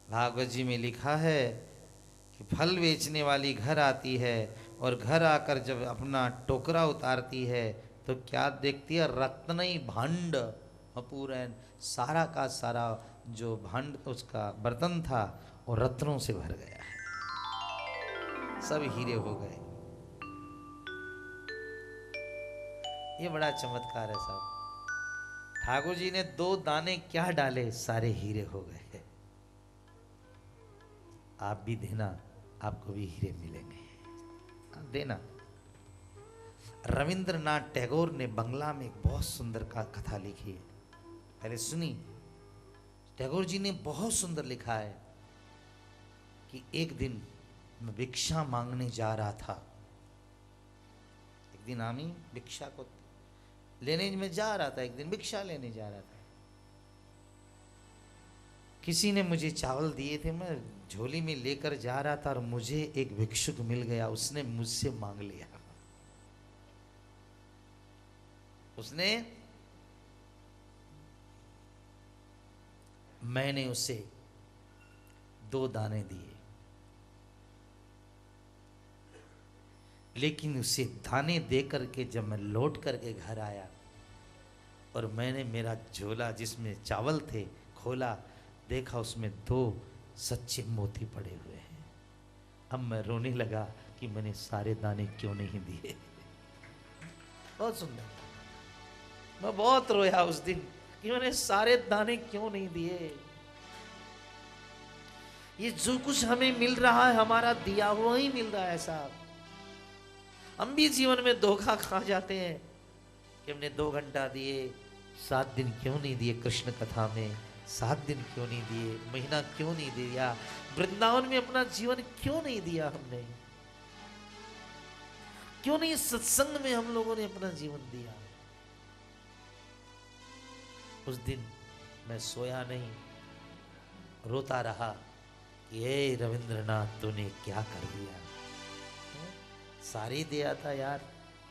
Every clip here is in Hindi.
भागवत जी में लिखा है कि फल बेचने वाली घर आती है और घर आकर जब अपना टोकरा उतारती है तो क्या देखती है, रत्नई भांड अपूरैन, सारा का सारा जो भांड उसका बर्तन था वो रत्नों से भर गया है, सब हीरे हो गए। ये बड़ा चमत्कार है साहब। ठाकुर जी ने 2 दाने क्या डाले, सारे हीरे हो गए। आप भी देना, आपको भी हीरे मिलेंगे। देना। रविंद्रनाथ टैगोर ने बंगला में एक बहुत सुंदर का कथा लिखी है, पहले सुनी। टैगोर जी ने बहुत सुंदर लिखा है कि एक दिन मैं भिक्षा मांगने जा रहा था। एक दिन आमी भिक्षा को लेने में जा रहा था, एक दिन भिक्षा लेने जा रहा था। किसी ने मुझे चावल दिए थे, मैं झोली में लेकर जा रहा था और मुझे एक भिक्षुक मिल गया, उसने मुझसे मांग लिया। उसने, मैंने उसे 2 दाने दिए, लेकिन उसे दाने दे करके जब मैं लौट करके घर आया और मैंने मेरा झोला जिसमें चावल थे खोला, देखा उसमें 2 सच्चे मोती पड़े हुए हैं। अब मैं रोने लगा कि मैंने सारे दाने क्यों नहीं दिए। बहुत सुंदर। मैं बहुत रोया उस दिन कि मैंने सारे दाने क्यों नहीं दिए। ये जो कुछ हमें मिल रहा है हमारा दिया हुआ ही मिल रहा है साहब। हम भी जीवन में धोखा खा जाते हैं कि हमने 2 घंटा दिए, 7 दिन क्यों नहीं दिए कृष्ण कथा में, 7 दिन क्यों नहीं दिए, महीना क्यों नहीं दिया, वृंदावन में अपना जीवन क्यों नहीं दिया हमने, क्यों नहीं सत्संग में हम लोगों ने अपना जीवन दिया। उस दिन मैं सोया नहीं, रोता रहा कि हे रविंद्रनाथ तूने क्या कर दिया। सारे दिया था यार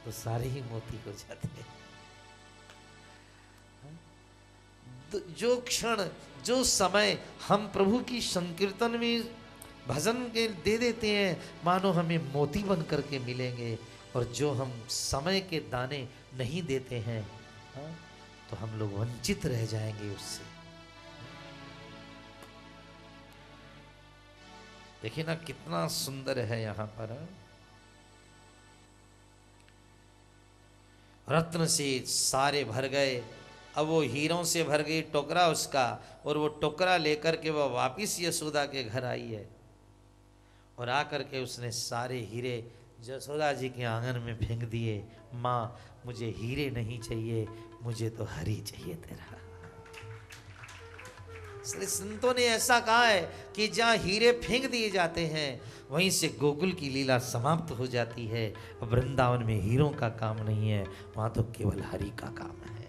तो सारे ही मोती हो जाते। जो क्षण, जो समय हम प्रभु की संकीर्तन में भजन के दे देते हैं, मानो हमें मोती बन करके मिलेंगे। और जो हम समय के दाने नहीं देते हैं, तो हम लोग वंचित रह जाएंगे उससे। देखिए ना कितना सुंदर है यहाँ पर। रत्न से सारे भर गए। अब वो हीरों से भर गई टोकरा उसका, और वो टोकरा लेकर के वह वापिस यशोदा के घर आई है। और आकर के उसने सारे हीरे यशोदा जी के आंगन में फेंक दिए। माँ मुझे हीरे नहीं चाहिए, मुझे तो हरी चाहिए तेरा। इसलिए संतों ने ऐसा कहा है कि जहाँ हीरे फेंक दिए जाते हैं वहीं से गोकुल की लीला समाप्त हो जाती है। वृंदावन में हीरों का काम नहीं है, वहां तो केवल हरि का काम है।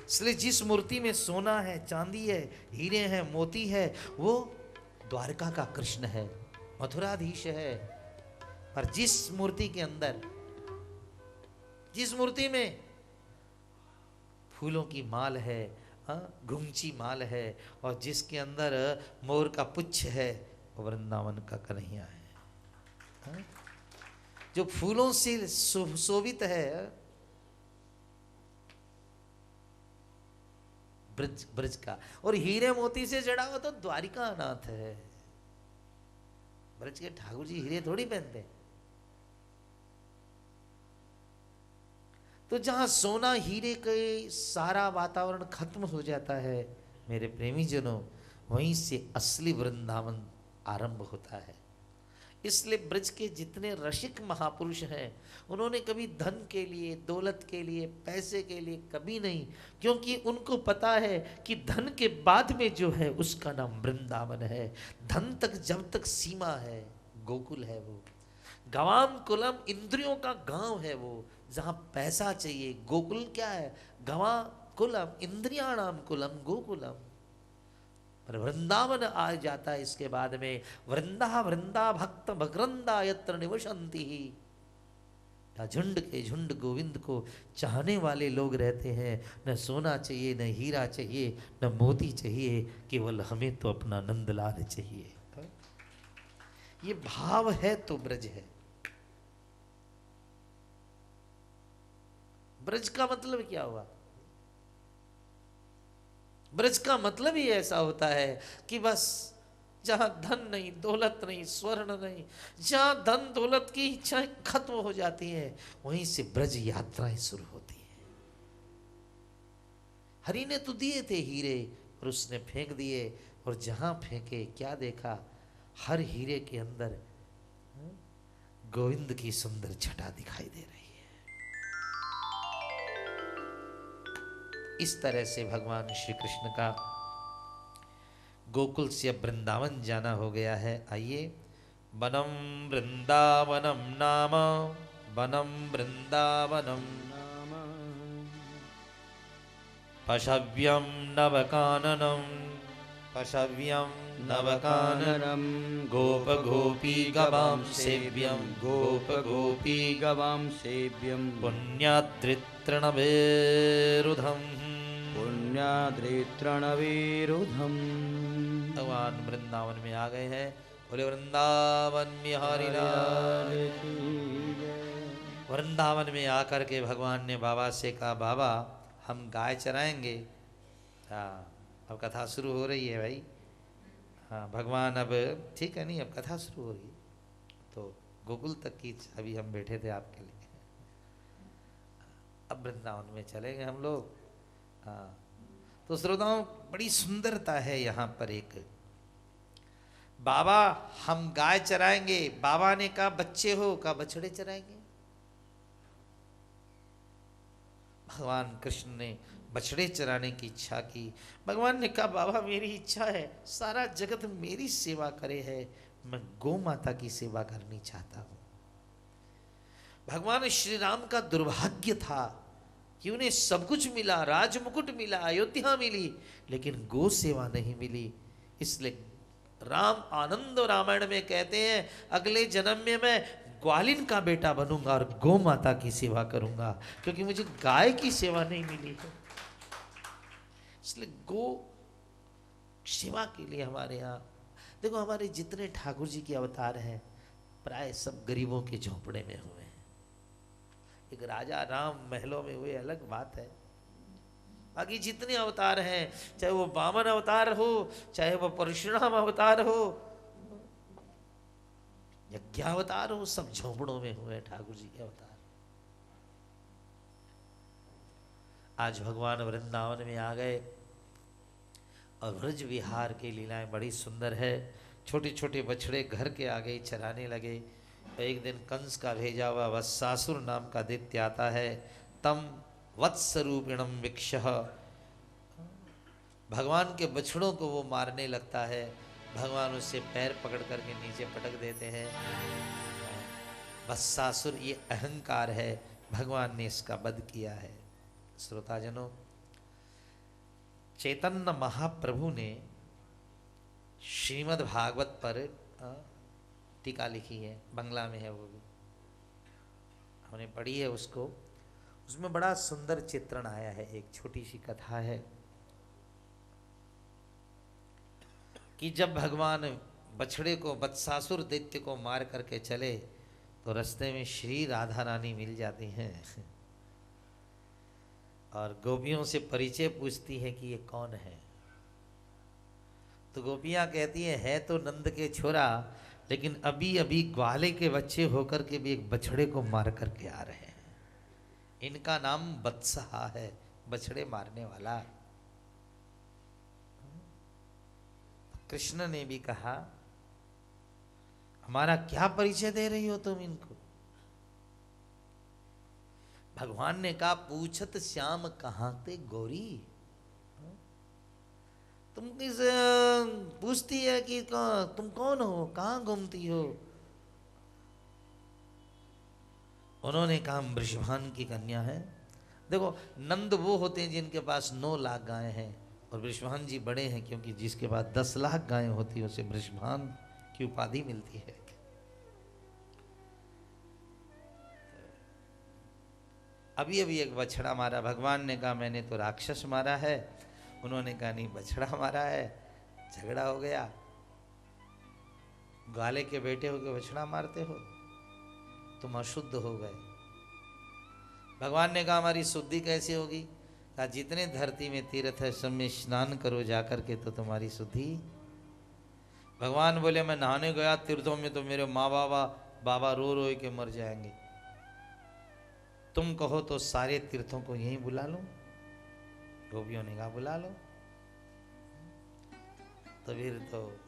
इसलिए जिस मूर्ति में सोना है, चांदी है, हीरे हैं, मोती है, वो द्वारका का कृष्ण है, मथुराधीश है। पर जिस मूर्ति के अंदर, जिस मूर्ति में फूलों की माल है, घुंघची माल है, और जिसके अंदर मोर का पुच्छ है, वो वृंदावन का कन्हैया है। जो फूलों से शोभित है, ब्रज ब्रज का, और हीरे मोती से जड़ा हुआ तो द्वारिका नाथ है। ब्रज के ठाकुर जी हीरे थोड़ी पहनते। तो जहां सोना हीरे के सारा वातावरण खत्म हो जाता है मेरे प्रेमी जनों, वहीं से असली वृंदावन आरंभ होता है। इसलिए ब्रज के जितने रसिक महापुरुष हैं, उन्होंने कभी धन के लिए, दौलत के लिए, पैसे के लिए कभी नहीं, क्योंकि उनको पता है कि धन के बाद में जो है उसका नाम वृंदावन है। धन तक जब तक सीमा है, गोकुल है वो। गवाम कुलम, इंद्रियों का गांव है वो, जहां पैसा चाहिए। गोकुल क्या है? गवा कुलम इंद्रियाणाम कुलम गोकुलम। पर वृंदावन आ जाता है इसके बाद में। वृंदा वृंदा भक्त भग्रंदा यत्र निवसंति ही, झुंड के झुंड गोविंद को चाहने वाले लोग रहते हैं। न सोना चाहिए, न हीरा चाहिए, न मोती चाहिए, केवल हमें तो अपना नंदलाल चाहिए। ये भाव है तो ब्रज है। ब्रज का मतलब क्या हुआ? ब्रज का मतलब ही ऐसा होता है कि बस जहां धन नहीं, दौलत नहीं, स्वर्ण नहीं, जहां धन दौलत की इच्छाएं खत्म हो जाती हैं, वहीं से ब्रज यात्राएं शुरू होती हैं। हरि ने तो दिए थे हीरे और उसने फेंक दिए, और जहां फेंके क्या देखा? हर हीरे के अंदर गोविंद की सुंदर छटा दिखाई दे रही है। इस तरह से भगवान श्री कृष्ण का गोकुल से अब वृंदावन जाना हो गया है। आइए, वनम वृंदावनम नाम, वनम वृंदावनम नाम पशव्यम नवकाननम, पशव्यम नवकाननम, गोप गोपी गवां सेव्यम, गोप गोपी गवां सेव्यं पुण्याद्रितृणवेरुधम। पुण्याद्रितृणविरुधम्। भगवान वृंदावन में आ गए हैं। बोले वृंदावन बिहारी लाल। वृंदावन में आकर के भगवान ने बाबा से कहा, बाबा हम गाय चराएंगे। हाँ, अब कथा शुरू हो रही है भाई। हाँ, भगवान अब ठीक है, नहीं अब कथा शुरू हो रही है। तो गोकुल तक की अभी हम बैठे थे आपके लिए, अब वृंदावन में चलेंगे हम लोग। हाँ, तो श्रोताओं बड़ी सुंदरता है यहाँ पर। एक बाबा हम गाय चराएंगे, बाबा ने कहा बच्चे हो, कहा बछड़े चराएंगे। भगवान कृष्ण ने बछड़े चराने की इच्छा की। भगवान ने कहा बाबा मेरी इच्छा है सारा जगत मेरी सेवा करे है, मैं गौ माता की सेवा करनी चाहता हूं। भगवान श्री राम का दुर्भाग्य था कि उन्हें सब कुछ मिला, राजमुकुट मिला, अयोध्या मिली, लेकिन गौ सेवा नहीं मिली। इसलिए राम आनंद रामायण में कहते हैं अगले जन्म में मैं ग्वालिन का बेटा बनूंगा और गौ माता की सेवा करूंगा, क्योंकि मुझे गाय की सेवा नहीं मिली है। इसलिए गौ सेवा के लिए हमारे यहाँ देखो, हमारे जितने ठाकुर जी के अवतार हैं प्राय सब गरीबों के झोंपड़े में हुए हैं। एक राजा राम महलों में हुए अलग बात है, बाकी जितने अवतार हैं, चाहे वो वामन अवतार हो, चाहे वो परशुराम अवतार हो, यज्ञावतार हो, सब झोंपड़ों में हुए ठाकुर जी के अवतार। आज भगवान वृंदावन में आ गए और ब्रज विहार की लीलाएं बड़ी सुंदर है। छोटे छोटे बछड़े घर के आगे चराने लगे। एक दिन कंस का भेजा हुआ वत्सासुर नाम का दैत्य आता है। तम वत्सरूपिणम विक्षः, भगवान के बछड़ों को वो मारने लगता है। भगवान उससे पैर पकड़ करके नीचे पटक देते हैं। वत्सासुर ये अहंकार है, भगवान ने इसका वध किया है। श्रोताजनों, चैतन्य महाप्रभु ने श्रीमद् भागवत पर टीका लिखी है, बंगला में है, वो भी हमने पढ़ी है उसको। उसमें बड़ा सुंदर चित्रण आया है। एक छोटी सी कथा है कि जब भगवान बछड़े को, वत्सासुर दैत्य को मार करके चले तो रास्ते में श्री राधा रानी मिल जाती हैं और गोपियों से परिचय पूछती है कि ये कौन है। तो गोपियां कहती है तो नंद के छोरा, लेकिन अभी अभी ग्वाले के बच्चे होकर के भी एक बछड़े को मार करके आ रहे हैं। इनका नाम वत्सहा है, बछड़े मारने वाला। कृष्ण ने भी कहा हमारा क्या परिचय दे रही हो तुम इनको? भगवान ने कहा पूछत श्याम कहाँ ते गौरी, तुम किस पूछती है कि तुम कौन हो, कहाँ घूमती हो? उन्होंने कहा वृषभान की कन्या है। देखो, नंद वो होते हैं जिनके पास 9 लाख गायें हैं, और वृषभान जी बड़े हैं क्योंकि जिसके पास 10 लाख गायें होती है उसे वृषभान की उपाधि मिलती है। अभी अभी एक बछड़ा मारा। भगवान ने कहा मैंने तो राक्षस मारा है। उन्होंने कहा नहीं, बछड़ा मारा है। झगड़ा हो गया। ग्वाले के बेटे होके बछड़ा मारते हो, तुम अशुद्ध हो गए। भगवान ने कहा हमारी शुद्धि कैसे होगी? कहा जितने धरती में तीर्थ है सब में स्नान करो जाकर के, तो तुम्हारी शुद्धि। भगवान बोले मैं नहाने गया तीर्थों में तो मेरे माँ बाबा रो रो के मर जाएंगे। तुम कहो तो सारे तीर्थों को यहीं बुला लो। गोपियों ने कहा बुला लो। तो फिर तो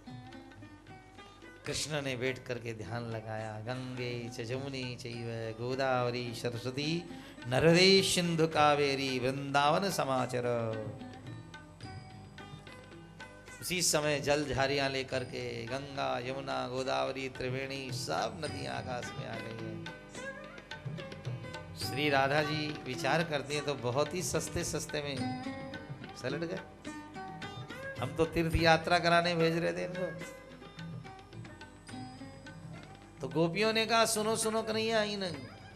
कृष्ण ने बैठ करके ध्यान लगाया। गंगे च जमुनी चैव गोदावरी सरस्वती नर्मदे सिंधु कावेरी वृंदावन समाचर। उसी समय जल झारियां लेकर के गंगा यमुना गोदावरी त्रिवेणी सब नदियां आकाश में आ गई है। श्री राधा जी विचार करती हैं तो बहुत ही सस्ते सस्ते में सलट गए। हम तो तीर्थ यात्रा कराने भेज रहे थे इनको। तो गोपियों ने कहा सुनो सुनो कन्हैया,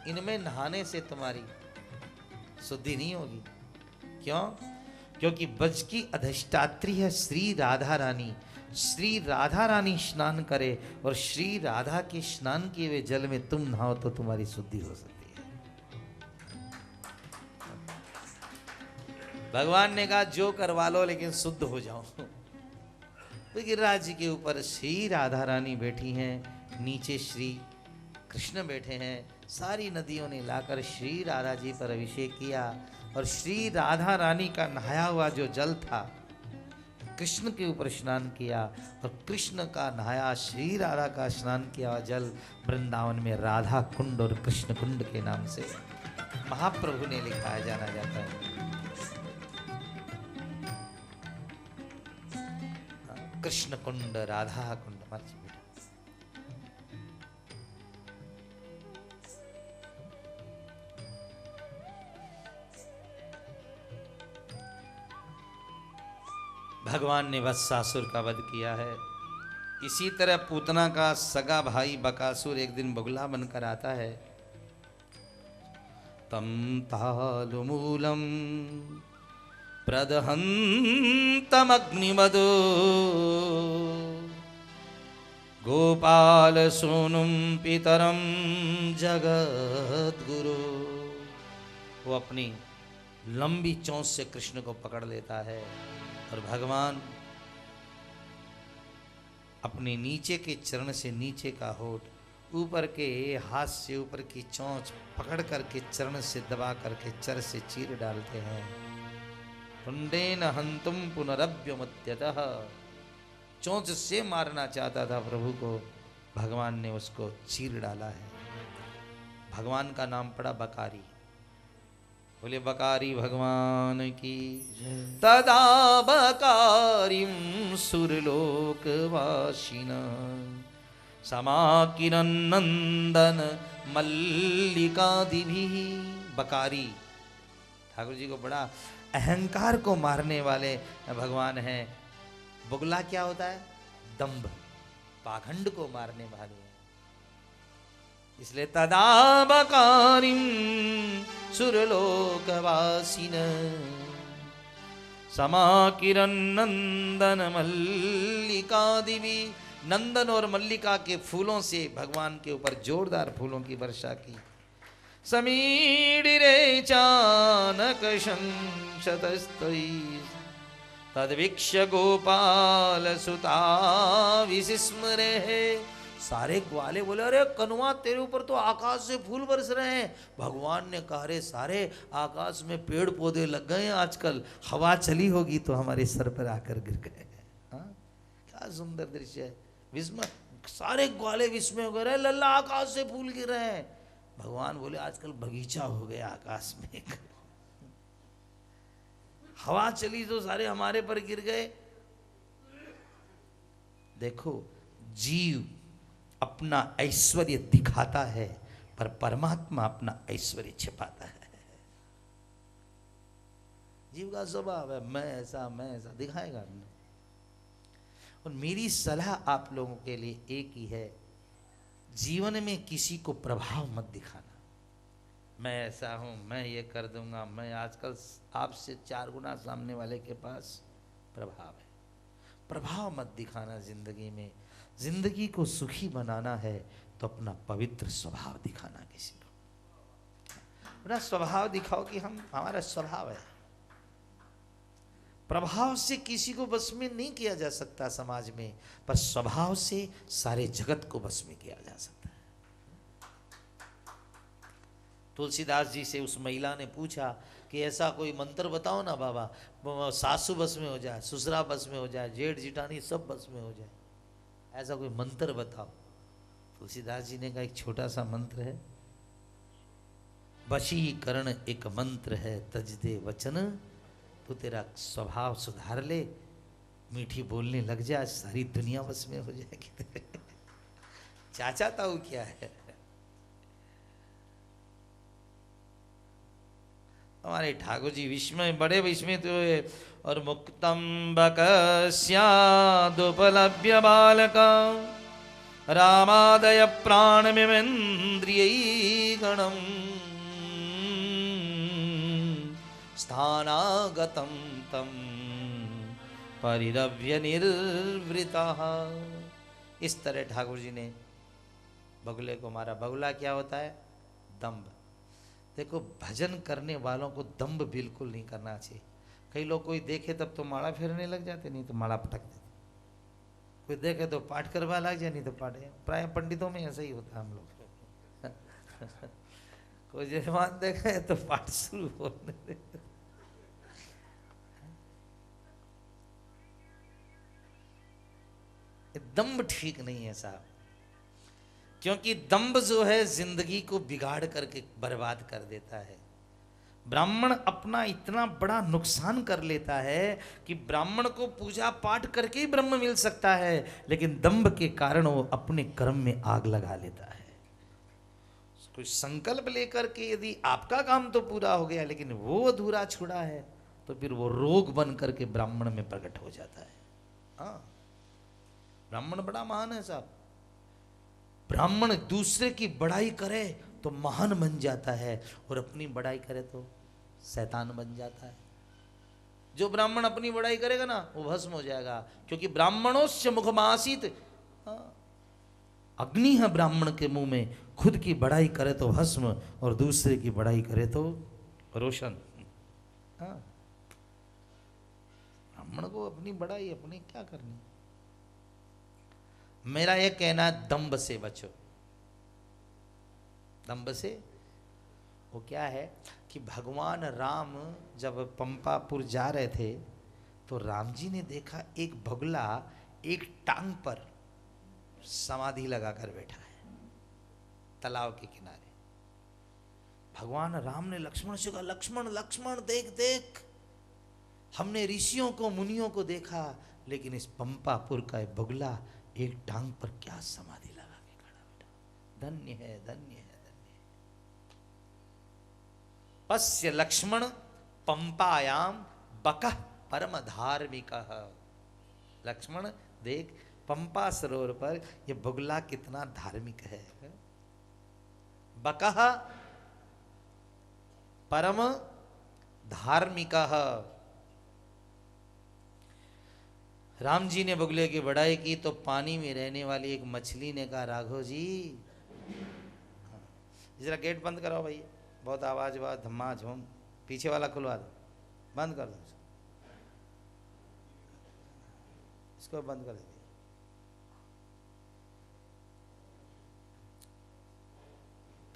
इनमें नहाने से तुम्हारी शुद्धि नहीं होगी। क्यों? क्योंकि ब्रज की अधिष्ठात्री है श्री राधा रानी। श्री राधा रानी स्नान करे और श्री राधा के स्नान किए हुए जल में तुम नहाओ तो तुम्हारी शुद्धि हो सकती है। भगवान ने कहा जो करवा लो लेकिन शुद्ध हो जाओ। तो गिरिराज जी के ऊपर श्री राधा रानी बैठी हैं, नीचे श्री कृष्ण बैठे हैं। सारी नदियों ने लाकर श्री राधा जी पर अभिषेक किया और श्री राधा रानी का नहाया हुआ जो जल था कृष्ण के ऊपर स्नान किया और कृष्ण का नहाया श्री राधा का स्नान किया हुआ जल वृंदावन में राधा कुंड और कृष्ण कुंड के नाम से महाप्रभु ने लिखाया जाना जाता है। कृष्ण कुंड राधा कुंड। भगवान ने वत्सासुर का वध किया है। इसी तरह पूतना का सगा भाई बकासुर एक दिन बगुला बनकर आता है। तम तालुमूलम प्रदहंतम अग्निमदो गोपाल सोनुम पितरम जगद्गुरु। वो अपनी लंबी चोंच से कृष्ण को पकड़ लेता है और भगवान अपने नीचे के चरण से नीचे का होठ, ऊपर के हाथ से ऊपर की चोंच पकड़ करके चरण से दबा करके चर से चीर डालते हैं। तुंडेन हंतुम पुनरभ्युमत्यतः। चोंच से मारना चाहता था प्रभु को, भगवान ने उसको चीर डाला है। भगवान का नाम पड़ा बकारी। बोले बकारी भगवान की। तदा बकारिम सुरलोकवासिन समाकिरन नंदन मल्लिकादिभिः। बकारी ठाकुर जी को बड़ा अहंकार को मारने वाले भगवान हैं। बुगला क्या होता है? दंभ, पाखंड को मारने वाले। इसलिए तदा बकारिम सुरलोकवासिन समाकिरन नंदन मल्लिकादिवी। नंदन और मल्लिका के फूलों से भगवान के ऊपर जोरदार फूलों की वर्षा की। समीडिरे चानक शंशतस्तै तद्वीक्ष्य गोपाल सुता विस्मरे। सारे ग्वाले बोले अरे कनुआ तेरे ऊपर तो आकाश से फूल बरस रहे हैं। भगवान ने कहा रे सारे आकाश में पेड़ पौधे लग गए हैं, आजकल हवा चली होगी तो हमारे सर पर आकर गिर गए। हाँ, क्या सुंदर दृश्य है। विस्मय, सारे ग्वाले विस्मय हो गए, लल्ला आकाश से फूल गिर रहे हैं। भगवान बोले आजकल बगीचा हो गया आकाश में। हवा चली तो सारे हमारे पर गिर गए। देखो, जीव अपना ऐश्वर्य दिखाता है पर परमात्मा अपना ऐश्वर्य छिपाता है। जीव का स्वभाव है मैं ऐसा दिखाएगा नहीं। और मेरी सलाह आप लोगों के लिए एक ही है, जीवन में किसी को प्रभाव मत दिखाना। मैं ऐसा हूँ, मैं ये कर दूंगा, मैं आजकल आपसे 4 गुना सामने वाले के पास प्रभाव है। प्रभाव मत दिखाना जिंदगी में। जिंदगी को सुखी बनाना है तो अपना पवित्र स्वभाव दिखाना किसी को। अपना स्वभाव दिखाओ कि हम, हमारा स्वभाव है। प्रभाव से किसी को बस में नहीं किया जा सकता समाज में, पर स्वभाव से सारे जगत को बस में किया जा सकता है। तुलसीदास जी से उस महिला ने पूछा कि ऐसा कोई मंत्र बताओ ना बाबा, सासू बस में हो जाए, ससुरा बस में हो जाए, जेठ जिठानी सब बस में हो जाए, ऐसा कोई मंत्र बताओ। तुलसीदास जी ने कहा एक छोटा सा मंत्र है, वशीकरण एक मंत्र है, तज दे वचन, तो तेरा स्वभाव सुधार ले, मीठी बोलने लग जा, सारी दुनिया बस में हो जाएगी। चाहता हूं क्या है। हमारे ठाकुर जी विस्मय, बड़े विस्मित हुए। और मुक्तम बकस्यादुपलभ्य बालका रामादय प्राणमिमेन्द्रियै गणम् स्थानागतं तं परिरव्य निर्वृतः। इस तरह ठाकुर जी ने बगुले को मारा। बगुला क्या होता है? दंभ। देखो, भजन करने वालों को दंभ बिल्कुल नहीं करना चाहिए। कई लोग कोई देखे तब तो माला फेरने लग जाते, नहीं तो माला पटक देते। कोई देखे तो पाठ करवा लग जाए, नहीं तो पाठ। प्राय पंडितों में ऐसा ही होता है हम लोग। कोई जजमान देखे तो पाठ शुरू होने देते। दंभ ठीक नहीं है साहब, क्योंकि दंभ जो है जिंदगी को बिगाड़ करके बर्बाद कर देता है। ब्राह्मण अपना इतना बड़ा नुकसान कर लेता है कि ब्राह्मण को पूजा पाठ करके ही ब्रह्म मिल सकता है, लेकिन दंभ के कारण वो अपने कर्म में आग लगा लेता है। कुछ संकल्प लेकर के यदि आपका काम तो पूरा हो गया, लेकिन वो अधूरा छुड़ा है, तो फिर वो रोग बन करके ब्राह्मण में प्रकट हो जाता है। हाँ, ब्राह्मण बड़ा महान है साहब। ब्राह्मण दूसरे की बड़ाई करे तो महान बन जाता है, और अपनी बड़ाई करे तो शैतान बन जाता है। जो ब्राह्मण अपनी बड़ाई करेगा ना, वो भस्म हो जाएगा, क्योंकि ब्राह्मणोस्य मुखमासित, अग्नि है ब्राह्मण के मुंह में। खुद की बड़ाई करे तो भस्म, और दूसरे की बड़ाई करे तो रोशन। हाँ, ब्राह्मण को अपनी बड़ाई अपनी क्या करनी। मेरा यह कहना है, दंभ से बचो। दंभ से वो क्या है कि भगवान राम जब पंपापुर जा रहे थे, तो राम जी ने देखा एक बगुला एक टांग पर समाधि लगाकर बैठा है तालाब के किनारे। भगवान राम ने लक्ष्मण से कहा, लक्ष्मण लक्ष्मण देख देख, हमने ऋषियों को मुनियों को देखा, लेकिन इस पंपापुर का बगुला एक टांग पर क्या समाधि लगा के खड़ा बैठा। धन्य है, धन्य है, धन्य है। पश्य लक्ष्मण पंपायाम बकः परम धार्मिकः। लक्ष्मण देख, पंपा सरोवर पर यह बगुला कितना धार्मिक है। बकः परम धार्मिकः। राम जी ने बगुले की बड़ाई की तो पानी में रहने वाली एक मछली ने कहा, राघव जी जरा गेट बंद कराओ भाई, बहुत आवाज आवाज धम्मा झूम, पीछे वाला खुलवा दो, बंद कर दो इसको, बंद कर दीजिए।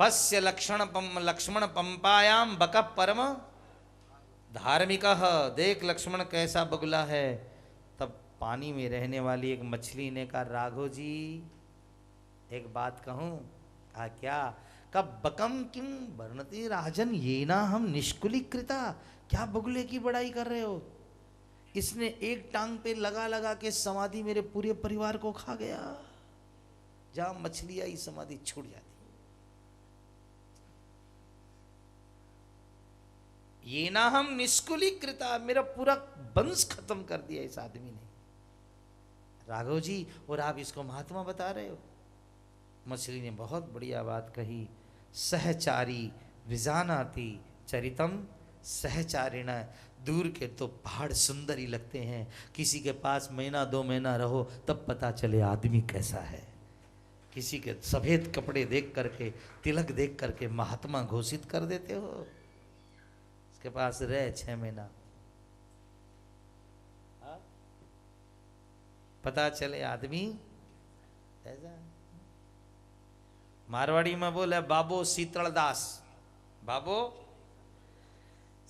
पश्य लक्ष्मण पंपायाम बकः परम धार्मिकः। देख लक्ष्मण कैसा बगुला है। तब पानी में रहने वाली एक मछली ने कहा, राघव जी एक बात कहूं। कहा क्या? कब बकम किम वर्णति राजन ये ना हम निष्कुलीकृता। क्या बगुले की बड़ाई कर रहे हो? इसने एक टांग पे लगा लगा के समाधि मेरे पूरे परिवार को खा गया। जहां मछली आई समाधि छूट जाती। ये ना हम निष्कुलीकृता, मेरा पूरा वंश खत्म कर दिया इस आदमी ने। राघव जी, और आप इसको महात्मा बता रहे हो? मछली ने बहुत बढ़िया बात कही, सहचारी विजानाति चरितम सहचारिण। दूर के तो पहाड़ सुंदर ही लगते हैं, किसी के पास महीना 2 महीना रहो तब पता चले आदमी कैसा है। किसी के सफेद कपड़े देख करके, तिलक देख करके महात्मा घोषित कर देते हो, उसके पास रहे 6 महीना, पता चले आदमी ऐसा। मारवाड़ी में बोले बाबो शीतलदास, बाबो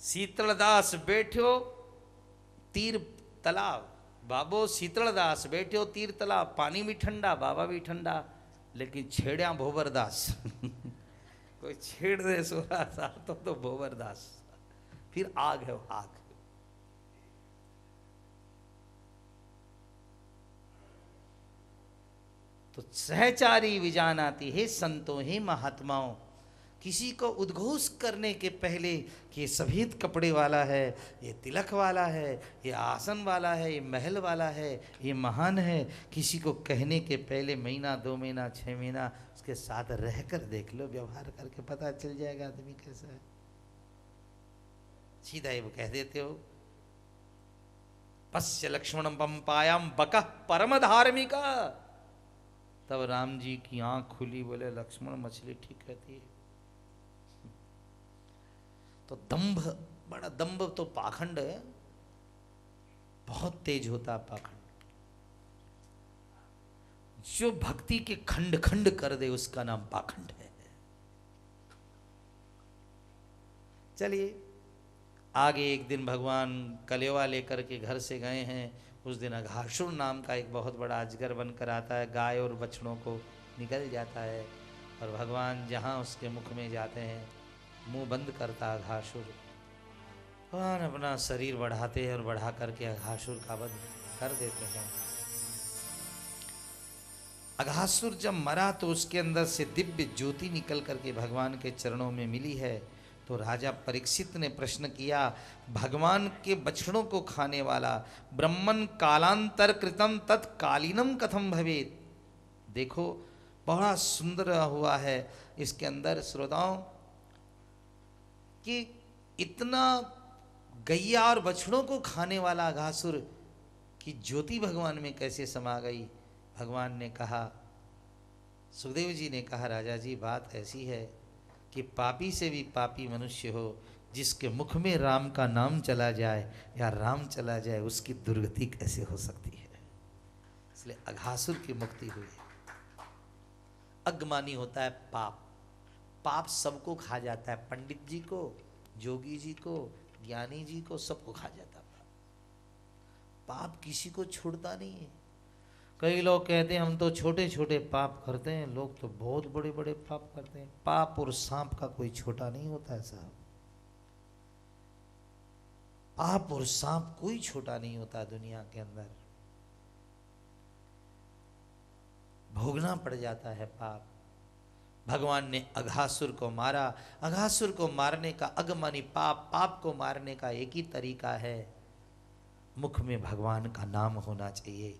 शीतलदास बैठो तीर तालाब, बाबो शीतलदास बैठो तीर तालाब, पानी भी ठंडा बाबा भी ठंडा, लेकिन छेड़िया भोबरदास कोई छेड़ दे 16 साल तो भोबरदास, फिर आग है आग। तो सहचारी विजानाति, हे संतों हे महात्माओं, किसी को उद्घोष करने के पहले कि ये सफेद कपड़े वाला है, ये तिलक वाला है, ये आसन वाला है, ये महल वाला है, ये महान है, किसी को कहने के पहले महीना 2 महीना 6 महीना उसके साथ रहकर देख लो, व्यवहार करके पता चल जाएगा आदमी कैसा है। सीधा ही वो कह देते हो, पश्य लक्ष्मणम पंपायाम बकः परम धार्मिका। तब राम जी की आंख खुली, बोले लक्ष्मण मछली ठीक रहती है। तो दंभ, बड़ा दंभ तो पाखंड है, बहुत तेज होता पाखंड। जो भक्ति के खंड खंड कर दे उसका नाम पाखंड है। चलिए आगे एक दिन भगवान कलेवा लेकर के घर से गए हैं। उस दिन अघासुर नाम का एक बहुत बड़ा अजगर बनकर आता है, गाय और बछड़ों को निकल जाता है, और भगवान जहाँ उसके मुख में जाते हैं मुंह बंद करता अघासुर। भगवान अपना शरीर बढ़ाते हैं और बढ़ा करके अघासुर का वध कर देते हैं। अघासुर जब मरा तो उसके अंदर से दिव्य ज्योति निकल करके भगवान के चरणों में मिली है। तो राजा परीक्षित ने प्रश्न किया, भगवान के बछड़ों को खाने वाला ब्रह्मन कालांतर कृतम तत्कालीनम कथम भवेत। देखो बड़ा सुंदर हुआ है इसके अंदर श्रोताओं कि इतना गैया और बछड़ों को खाने वाला अघासुर की ज्योति भगवान में कैसे समा गई। भगवान ने कहा, सुखदेव जी ने कहा, राजा जी बात ऐसी है कि पापी से भी पापी मनुष्य हो, जिसके मुख में राम का नाम चला जाए या राम चला जाए, उसकी दुर्गति कैसे हो सकती है। इसलिए अघासुर की मुक्ति हुई। अज्ञानी होता है पाप, पाप सबको खा जाता है, पंडित जी को, जोगी जी को, ज्ञानी जी को, सबको खा जाता है। पाप किसी को छोड़ता नहीं है। कई लोग कहते हैं हम तो छोटे छोटे पाप करते हैं, लोग तो बहुत बड़े बड़े पाप करते हैं। पाप और सांप का कोई छोटा नहीं होता है साहब, पाप और सांप कोई छोटा नहीं होता दुनिया के अंदर। भोगना पड़ जाता है पाप। भगवान ने अघासुर को मारा। अघासुर को मारने का, अग मानी पाप, पाप को मारने का एक ही तरीका है, मुख में भगवान का नाम होना चाहिए,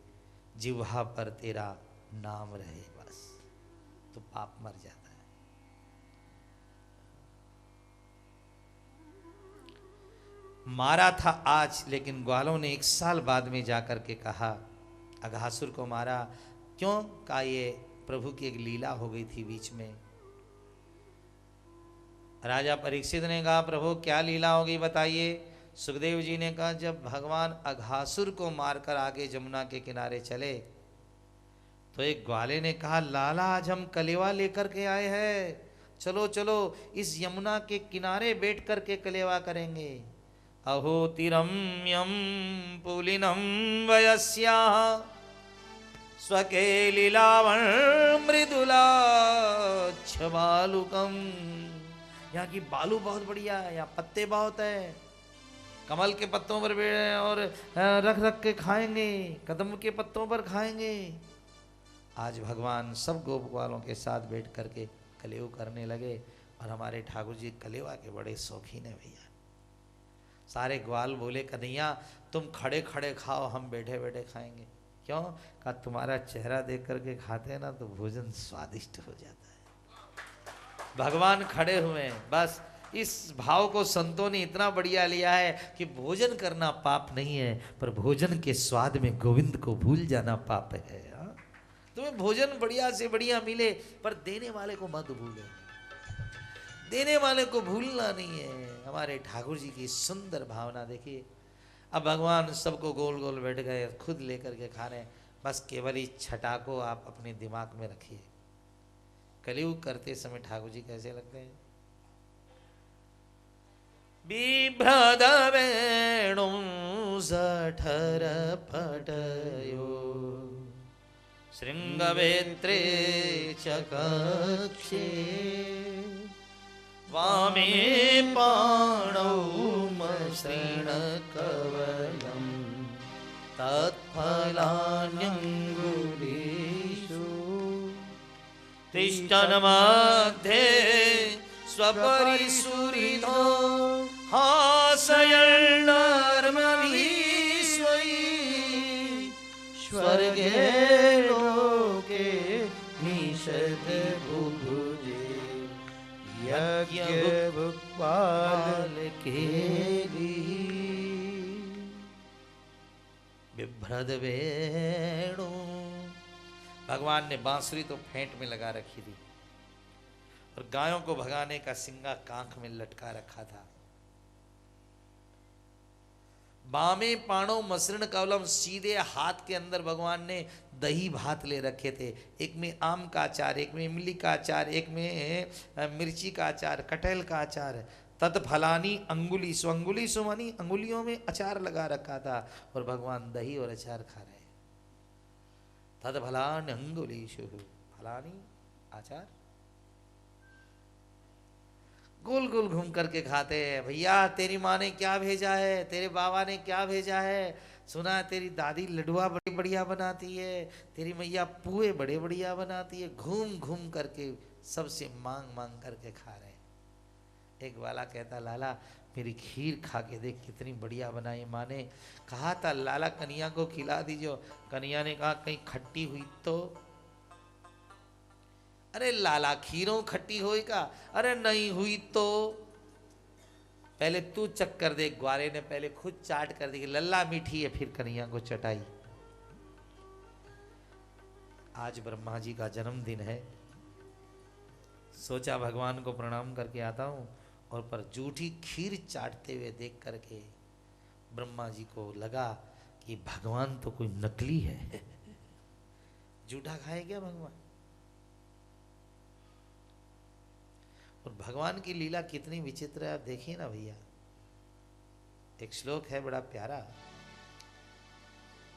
जिह्वा पर तेरा नाम रहे, बस तो पाप मर जाता है। मारा था आज, लेकिन ग्वालों ने 1 साल बाद में जाकर के कहा अघासुर को मारा क्यों, का ये प्रभु की एक लीला हो गई थी बीच में। राजा परीक्षित ने कहा, प्रभु क्या लीला हो गई बताइए। सुखदेव जी ने कहा, जब भगवान अघासुर को मारकर आगे जमुना के किनारे चले तो एक ग्वाले ने कहा, लाला आज हम कलेवा लेकर के आए हैं, चलो चलो इस यमुना के किनारे बैठ कर के कलेवा करेंगे। अहो तिरम्यम पुलिनम वयस्या स्वके लीलावण मृदुला बालुकम। यहाँ की बालू बहुत बढ़िया है, यहाँ पत्ते बहुत है, कमल के पत्तों पर और रख रख के खाएंगे, कदम के पत्तों पर खाएंगे। आज भगवान सब गोपवालों के साथ बैठ करके कलेव करने लगे, और हमारे ठाकुर जी कलेवा के बड़े शौकीन है भैया। सारे ग्वाल बोले, कन्हैया तुम खड़े खड़े खाओ, हम बैठे बैठे खाएंगे। क्यों? कहा तुम्हारा चेहरा देख करके खाते हैं ना तो भोजन स्वादिष्ट हो जाता है। भगवान खड़े हुए हैं, बस इस भाव को संतों ने इतना बढ़िया लिया है कि भोजन करना पाप नहीं है, पर भोजन के स्वाद में गोविंद को भूल जाना पाप है। हाँ? तुम्हें भोजन बढ़िया से बढ़िया मिले, पर देने वाले को मत भूलो, देने वाले को भूलना नहीं है। हमारे ठाकुर जी की सुंदर भावना देखिए। अब भगवान सबको गोल गोल बैठ गए, खुद लेकर के खा रहे हैं। बस केवल इस छटा को आप अपने दिमाग में रखिए। कलयुग करते समय ठाकुर जी कैसे लगते हैं? बिभ्रद वेणु जठर पटयो श्रृंगवेत्रे चकक्षे वामे पाणौ मसृणकवलं तत्फलान्यङ्गुलीषु तिष्ठन् मध्ये स्वपरिसुरितो हासयन्नर्मभिस्वै स्वर्गे लोके निषदि बुभुजे यज्ञ भुक्पाल केली बिभ्रद वेणु। भगवान ने बांसुरी तो फेंट में लगा रखी थी और गायों को भगाने का सिंगा कांख में लटका रखा था। बामे पाणो मसृण कवलम, सीधे हाथ के अंदर भगवान ने दही भात ले रखे थे। एक में आम का अचार, एक में इमली का अचार, एक में मिर्ची का अचार, कटहल का अचार। तत्फलानी अंगुलीसु, अंगुलीसु मानी अंगुलियों में अचार लगा रखा था और भगवान दही और अचार खा रहे। तत्फलान अंगुलीसु, फलानी अचार गोल गोल घूम करके खाते हैं। भैया तेरी माँ ने क्या भेजा है, तेरे बाबा ने क्या भेजा है? सुना है तेरी दादी लडुआ बड़े बढ़िया बनाती है, तेरी मैया पुए बड़े बढ़िया बनाती है। घूम घूम करके सबसे मांग मांग करके खा रहे। एक वाला कहता, लाला मेरी खीर खा के देख कितनी बढ़िया बनाई माँ ने। कहा था लाला कन्हैया को खिला दीजिए। कन्हैया ने कहा कहीं खट्टी हुई तो? अरे लाला खीरों खट्टी होई का? अरे नहीं हुई तो पहले तू चक कर दे। ग्वारे ने पहले खुद चाट कर दी कि लल्ला मीठी है, फिर कन्हैया को चटाई। आज ब्रह्मा जी का जन्मदिन है, सोचा भगवान को प्रणाम करके आता हूं, और पर जूठी खीर चाटते हुए देख करके ब्रह्मा जी को लगा कि भगवान तो कोई नकली है। जूठा खाए क्या भगवान? और भगवान की लीला कितनी विचित्र है, आप देखिए ना भैया। एक श्लोक है बड़ा प्यारा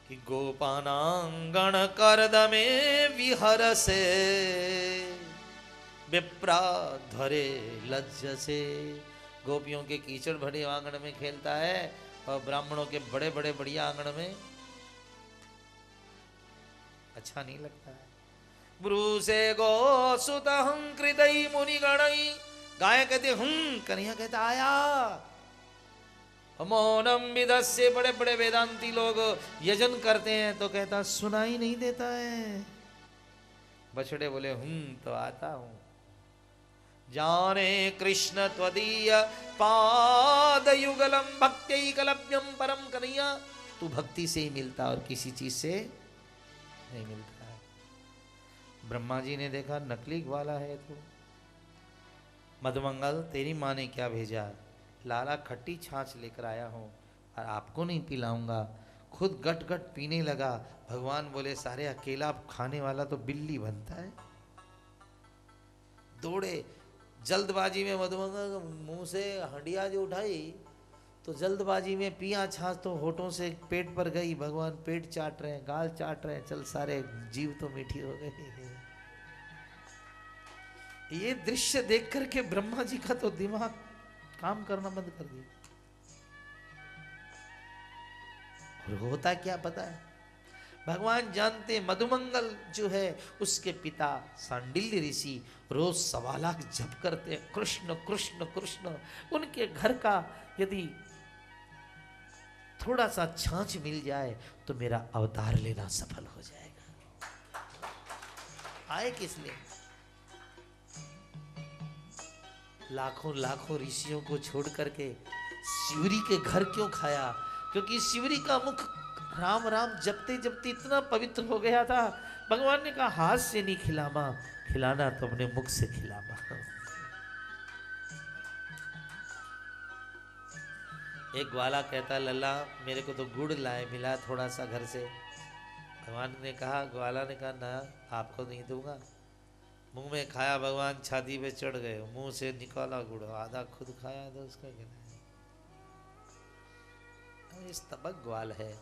कि गोपानांगण करदमे विहरसे विप्रा धरे लज्जसे। गोपियों के कीचड़ भरे आंगन में खेलता है और ब्राह्मणों के बड़े बड़े बढ़िया आंगन में अच्छा नहीं लगता है। ब्रूसे गो सुत हृदय मुनि गणई। गाय कहते कन्हैया कहता आया। मौनम विदस्य, बड़े बड़े वेदांती लोग यजन करते हैं तो कहता सुनाई नहीं देता है। बछड़े बोले तो आता हूं। जाने कृष्ण त्वदीय पाद युगलम भक्ति कलभ्यम परम। कन्हैया तू भक्ति से ही मिलता और किसी चीज से नहीं मिलता। ब्रह्मा जी ने देखा नकली ग्वाला है तू। मधुमंगल तेरी माँ ने क्या भेजा? लाला खट्टी छाछ लेकर आया हूँ और आपको नहीं पिलाऊंगा। खुद गट गट पीने लगा। भगवान बोले सारे अकेला खाने वाला तो बिल्ली बनता है। दौड़े जल्दबाजी में, मधुमंगल मुंह से हंडिया जो उठाई तो जल्दबाजी में पिया छाछ तो होठों से पेट पर गई। भगवान पेट चाट रहे हैं, गाल चाट रहे हैं, चल सारे जीव तो मीठी हो गई। ये दृश्य देख करके ब्रह्मा जी का तो दिमाग काम करना बंद कर दिया। और होता क्या पता है? भगवान जानते मधुमंगल जो है उसके पिता सांडिल्य ऋषि रोज 1.25 लाख जप करते हैं, कृष्ण कृष्ण कृष्ण। उनके घर का यदि थोड़ा सा छाछ मिल जाए तो मेरा अवतार लेना सफल हो जाएगा। आए किस लिए? लाखों लाखों ऋषियों को छोड़ करके शिवरी के घर क्यों खाया? क्योंकि शिवरी का मुख राम राम जपते जपते इतना पवित्र हो गया था। भगवान ने कहा हाथ से नहीं खिलामा, खिलाना तो अपने मुख से खिलामा। एक ग्वाला कहता लल्ला मेरे को तो गुड़ लाए मिला थोड़ा सा घर से। भगवान ने कहा, ग्वाला ने कहा ना आपको नहीं दूंगा। मुंह में खाया, भगवान छाती पे चढ़ गए, मुंह से निकाला गुड़, आधा खुद खाया आधा उसका गिना। इस तबक ग्वाल है,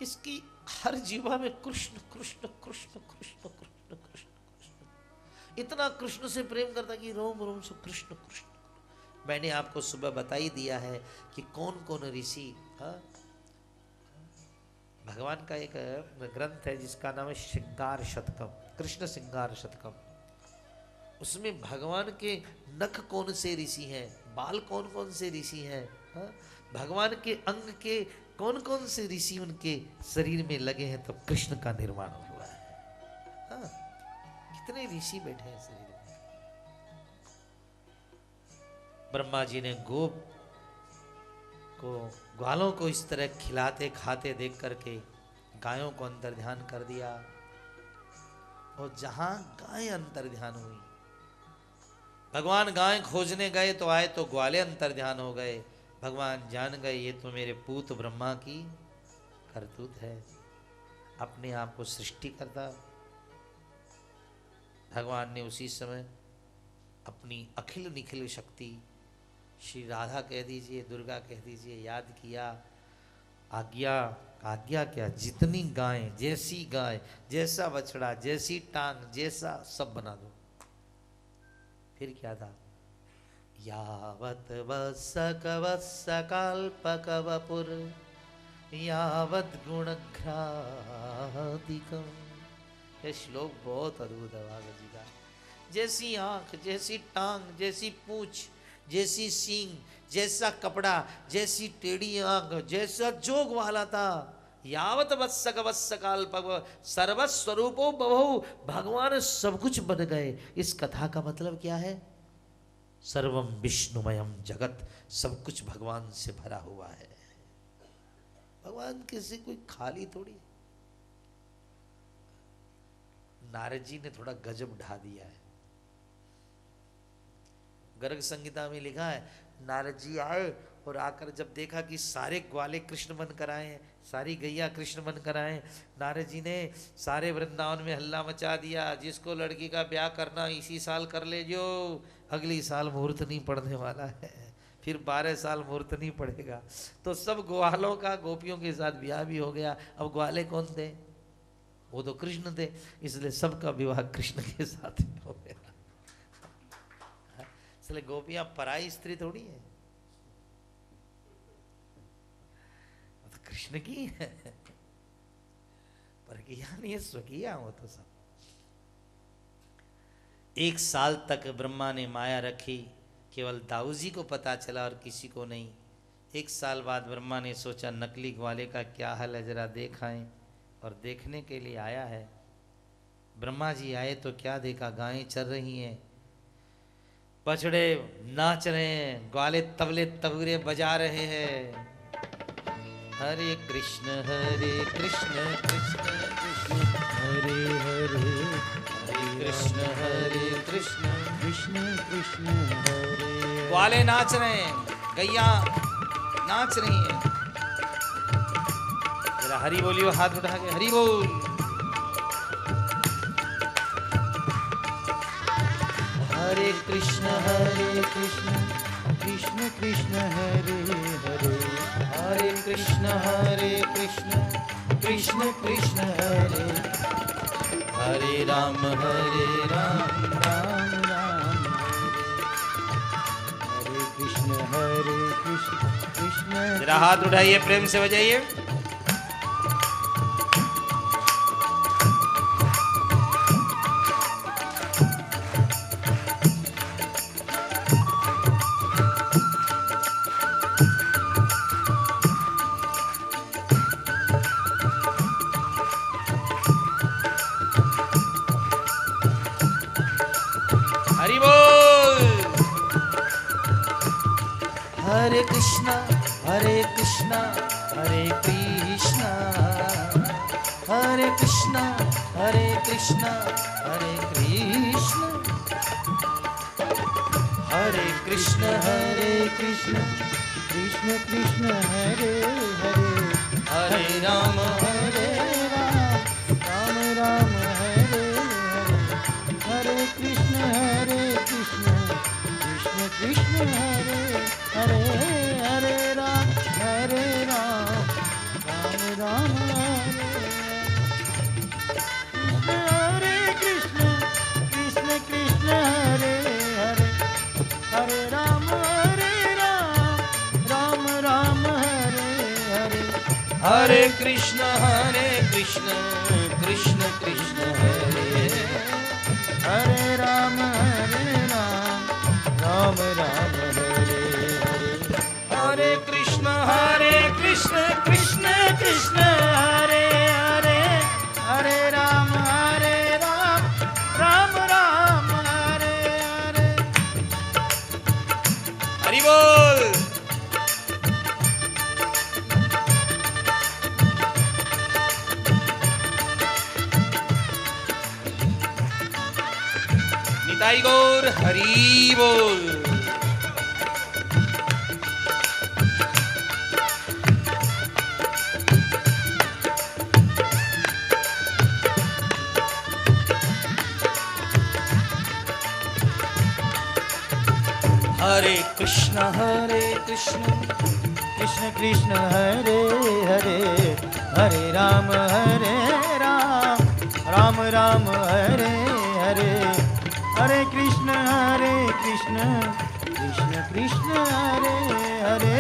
इसकी हर जीवा में कृष्ण कृष्ण कृष्ण कृष्ण कृष्ण कृष्ण कृष्ण, इतना कृष्ण से प्रेम करता कि रोम रोम से कृष्ण कृष्ण। मैंने आपको सुबह बता ही दिया है कि कौन कौन ऋषि, भगवान का एक ग्रंथ है जिसका नाम है श्रृंगार शतकम, कृष्ण श्रृंगार शतकम। उसमें भगवान के नख कौन से ऋषि हैं, बाल कौन कौन से ऋषि हैं, भगवान के अंग के कौन कौन से ऋषि उनके शरीर में लगे हैं, तब कृष्ण का निर्माण हुआ है। कितने ऋषि बैठे हैं शरीर में। ब्रह्मा जी ने गोप को, ग्वालों को इस तरह खिलाते खाते देख करके गायों को अंतर ध्यान कर दिया, और जहां गाय अंतर ध्यान हुई, भगवान गाय खोजने गए तो आए तो ग्वाले अंतर ध्यान हो गए। भगवान जान गए ये तो मेरे पूत ब्रह्मा की करतूत है, अपने आप को सृष्टि करता। भगवान ने उसी समय अपनी अखिल निखिल शक्ति, श्री राधा कह दीजिए, दुर्गा कह दीजिए, याद किया। आज्ञा क्या, जितनी गाय, जैसी गाय, जैसा बछड़ा, जैसी टांग, जैसा सब बना दो। फिर क्या था, यावत वत्सक वत्सकाल्पक वपुर यावत गुणघ्रादिकम। यह श्लोक बहुत अद्भुत है भागवत जी का। जैसी आंख, जैसी टांग, जैसी पूंछ, जैसी सींग, जैसा कपड़ा, जैसी टेढ़ी आंख, जैसा जोग वाला था, यावत वत्सक वत्सकाल्पक सर्वस्वरूपो बभौ, भगवान सब कुछ बन गए। इस कथा का मतलब क्या है, सर्वम विष्णुमयम जगत, सब कुछ भगवान से भरा हुआ है। भगवान किसी कोई खाली थोड़ी। नारद जी ने थोड़ा गजब ढा दिया है। गर्ग संहिता में लिखा है, नारद जी आए और आकर जब देखा कि सारे ग्वाले कृष्ण बनकर आए हैं, सारी गैया कृष्ण बनकर आए, नारद जी ने सारे वृंदावन में हल्ला मचा दिया, जिसको लड़की का ब्याह करना इसी साल कर ले, जो अगली साल मुहूर्त नहीं पड़ने वाला है, फिर 12 साल मुहूर्त नहीं पड़ेगा। तो सब ग्वालों का गोपियों के साथ ब्याह भी हो गया। अब ग्वाले कौन थे, वो तो कृष्ण थे, इसलिए सबका विवाह कृष्ण के साथ हो गया। इसलिए गोपियां पराई स्त्री थोड़ी है, तो कृष्ण की है, पर किया नहीं है, स्वकिया हो तो सब। 1 साल तक ब्रह्मा ने माया रखी, केवल दाऊ जी को पता चला और किसी को नहीं। 1 साल बाद ब्रह्मा ने सोचा नकली ग्वाले का क्या हाल है जरा देख आएं, और देखने के लिए आया है। ब्रह्मा जी आए तो क्या देखा, गायें चल रही हैं, बछड़े नाच रहे हैं, ग्वाले तबले तबूरे बजा रहे हैं। हरे कृष्ण कृष्ण कृष्ण हरे हरे, हरे कृष्ण कृष्ण कृष्ण हरे। ग्वाले नाच रहे हैं, गैया नाच रही हैं। जरा हरि बोलियो, हाथ उठा के हरि बोल। हरे कृष्ण कृष्ण कृष्ण हरे हरे, हरे कृष्ण कृष्ण कृष्ण हरे हरे, राम राम राम हरे कृष्ण कृष्ण। जरा हाथ उठाइए, प्रेम से बजाइए। हरि बोल। हरे कृष्णा हरे कृष्णा हरे कृष्णा हरे कृष्णा हरे कृष्णा हरे कृष्णा हरे कृष्ण कृष्ण कृष्ण हरे हरे हरे राम राम राम हरे हरे हरे कृष्ण कृष्ण कृष्ण हरे हरे हरे राम राम राम हरे हरे कृष्ण कृष्ण हरे हरे हरे राम राम राम हरे हरे हरे कृष्ण कृष्ण कृष्ण हरे हरे राम राम राम हरे हरे हरे कृष्ण कृष्ण कृष्ण हरे हरे हरे राम राम राम हरे हरे हरि बोल। निताई गौर हरि बोल। हरे कृष्ण कृष्ण कृष्ण हरे हरे हरे राम राम राम हरे हरे हरे कृष्ण कृष्ण कृष्ण हरे हरे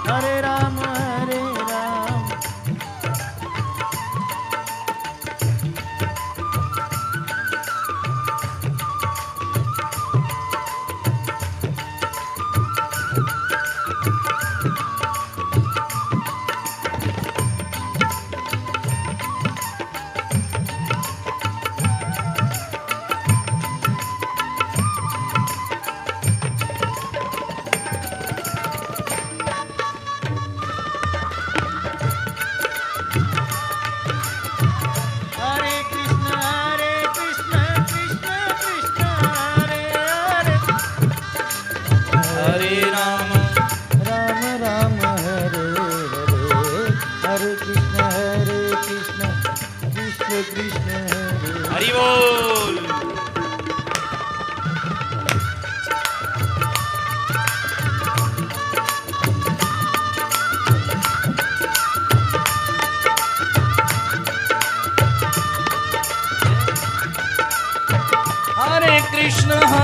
हरे राम हरि बोल।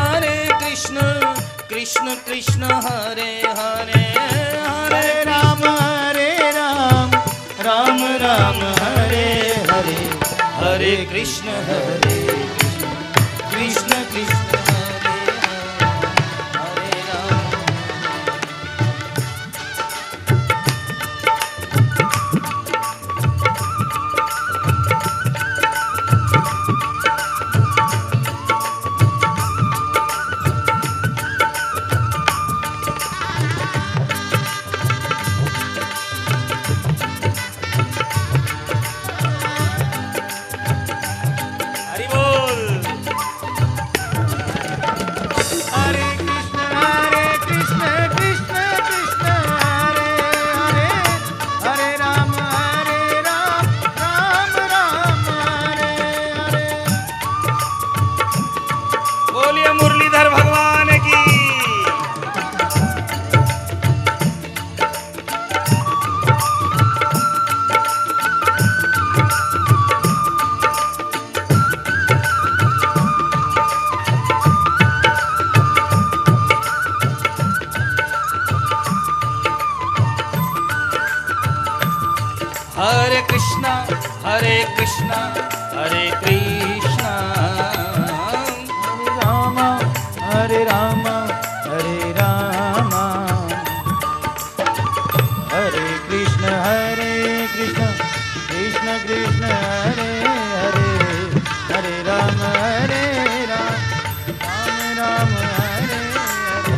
हरे कृष्ण कृष्ण कृष्ण हरे हरे हरे राम राम राम हरे हरे हरे कृष्ण कृष्ण कृष्ण हरे हरे राम। हरे कृष्णा हरे कृष्णा हरे कृष्णा हरे राम हरे राम हरे कृष्ण कृष्ण कृष्ण हरे हरे हरे राम राम राम हरे हरे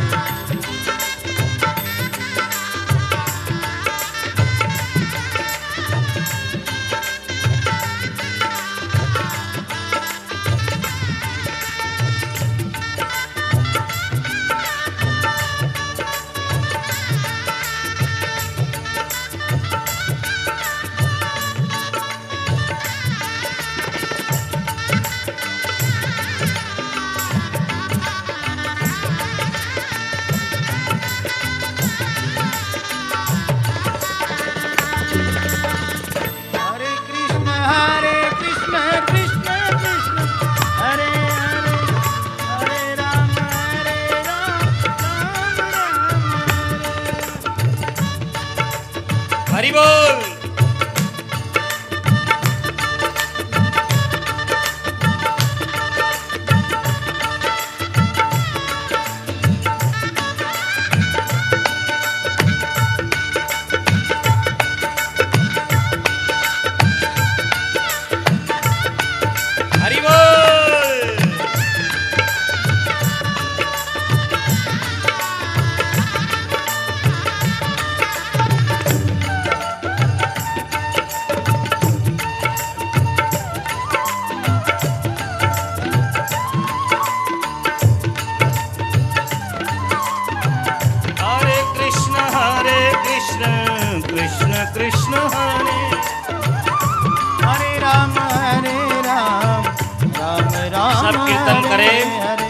हरे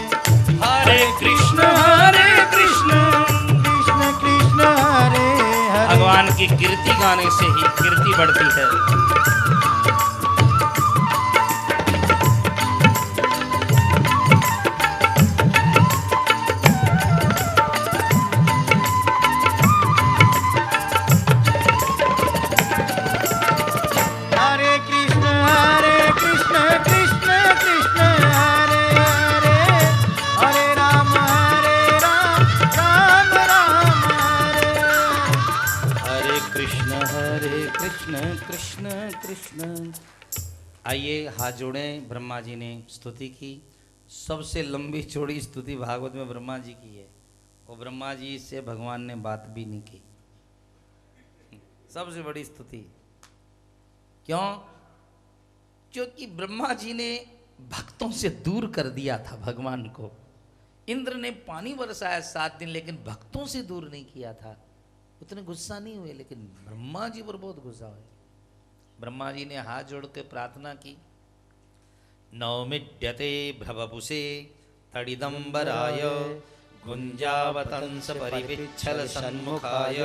हरे कृष्ण कृष्ण कृष्ण हरे हरे। भगवान की कीर्ति गाने से ही कीर्ति बढ़ती है। हरे कृष्ण कृष्ण कृष्ण हरे हरे। हरे राम राम राम हरे। हरे कृष्ण कृष्ण कृष्ण। आइए हाथ जोड़ें। ब्रह्मा जी ने स्तुति की, सबसे लंबी चौड़ी स्तुति भागवत में ब्रह्मा जी की है, और ब्रह्मा जी से भगवान ने बात भी नहीं की। सबसे बड़ी स्तुति क्यों? क्योंकि ब्रह्मा जी ने भक्तों से दूर कर दिया था भगवान को। इंद्र ने पानी बरसाया 7 दिन, लेकिन भक्तों से दूर नहीं किया था। उतने गुस्सा नहीं हुए, लेकिन ब्रह्मा जी पर बहुत गुस्सा हुए। ब्रह्मा जी ने हाथ जोड़ के प्रार्थना की, नौमिड्यते भ्रवपुषे तडिदंबराय गुंजावतंस परिविच्छल सन्मुखाय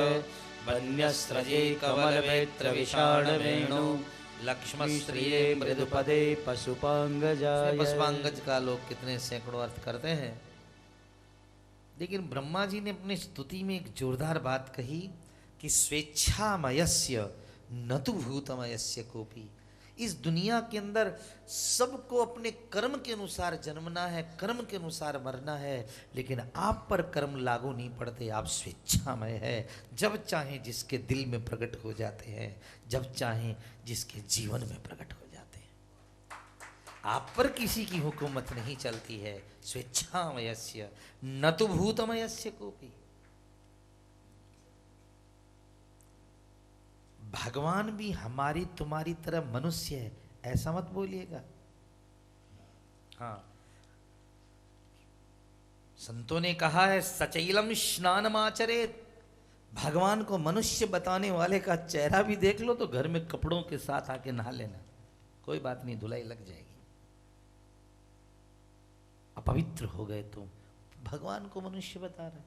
वन्यस्रजे कमलवेत्र विषाणवेणु लक्ष्मश्रिये मृदुपदे पशुपांगजाय। पशुपांगज का लोग कितने सैकड़ों अर्थ करते हैं, लेकिन ब्रह्मा जी ने अपनी स्तुति में एक जोरदार बात कही कि स्वेच्छामयस्य न तु भूतमयस्य कोपि। इस दुनिया के अंदर सबको अपने कर्म के अनुसार जन्मना है, कर्म के अनुसार मरना है, लेकिन आप पर कर्म लागू नहीं पड़ते। आप स्वेच्छामय है, जब चाहें जिसके दिल में प्रकट हो जाते हैं, जब चाहें जिसके जीवन में प्रकट हो जाते हैं। आप पर किसी की हुकूमत नहीं चलती है। स्वेच्छामयस्य न तु भूतमयस्य कोपि। भगवान भी हमारी तुम्हारी तरह मनुष्य है, ऐसा मत बोलिएगा। हाँ, संतों ने कहा है सचैलम स्नानमाचरेत। भगवान को मनुष्य बताने वाले का चेहरा भी देख लो तो घर में कपड़ों के साथ आके नहा लेना, कोई बात नहीं, धुलाई लग जाएगी। अपवित्र हो गए तुम, भगवान को मनुष्य बता रहे।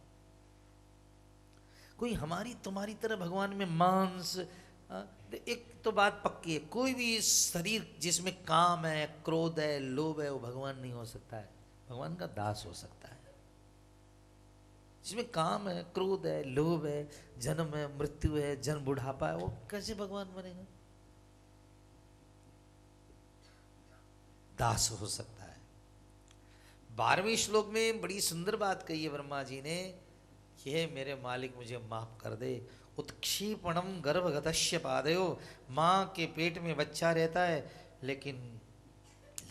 कोई हमारी तुम्हारी तरह भगवान में मांस, एक तो बात पक्की है, कोई भी शरीर जिसमें काम है, क्रोध है, लोभ है, वो भगवान नहीं हो सकता है। भगवान का दास हो सकता है। जिसमें काम है, क्रोध है, लोभ है, जन्म है, मृत्यु है, जन्म बुढ़ापा है, वो कैसे भगवान बनेगा? दास हो सकता है। 12वें श्लोक में बड़ी सुंदर बात कही है ब्रह्मा जी ने, हे मेरे मालिक मुझे माफ कर दे। उत्क्षेपणम गर्भगतस्य पादयो। माँ के पेट में बच्चा रहता है, लेकिन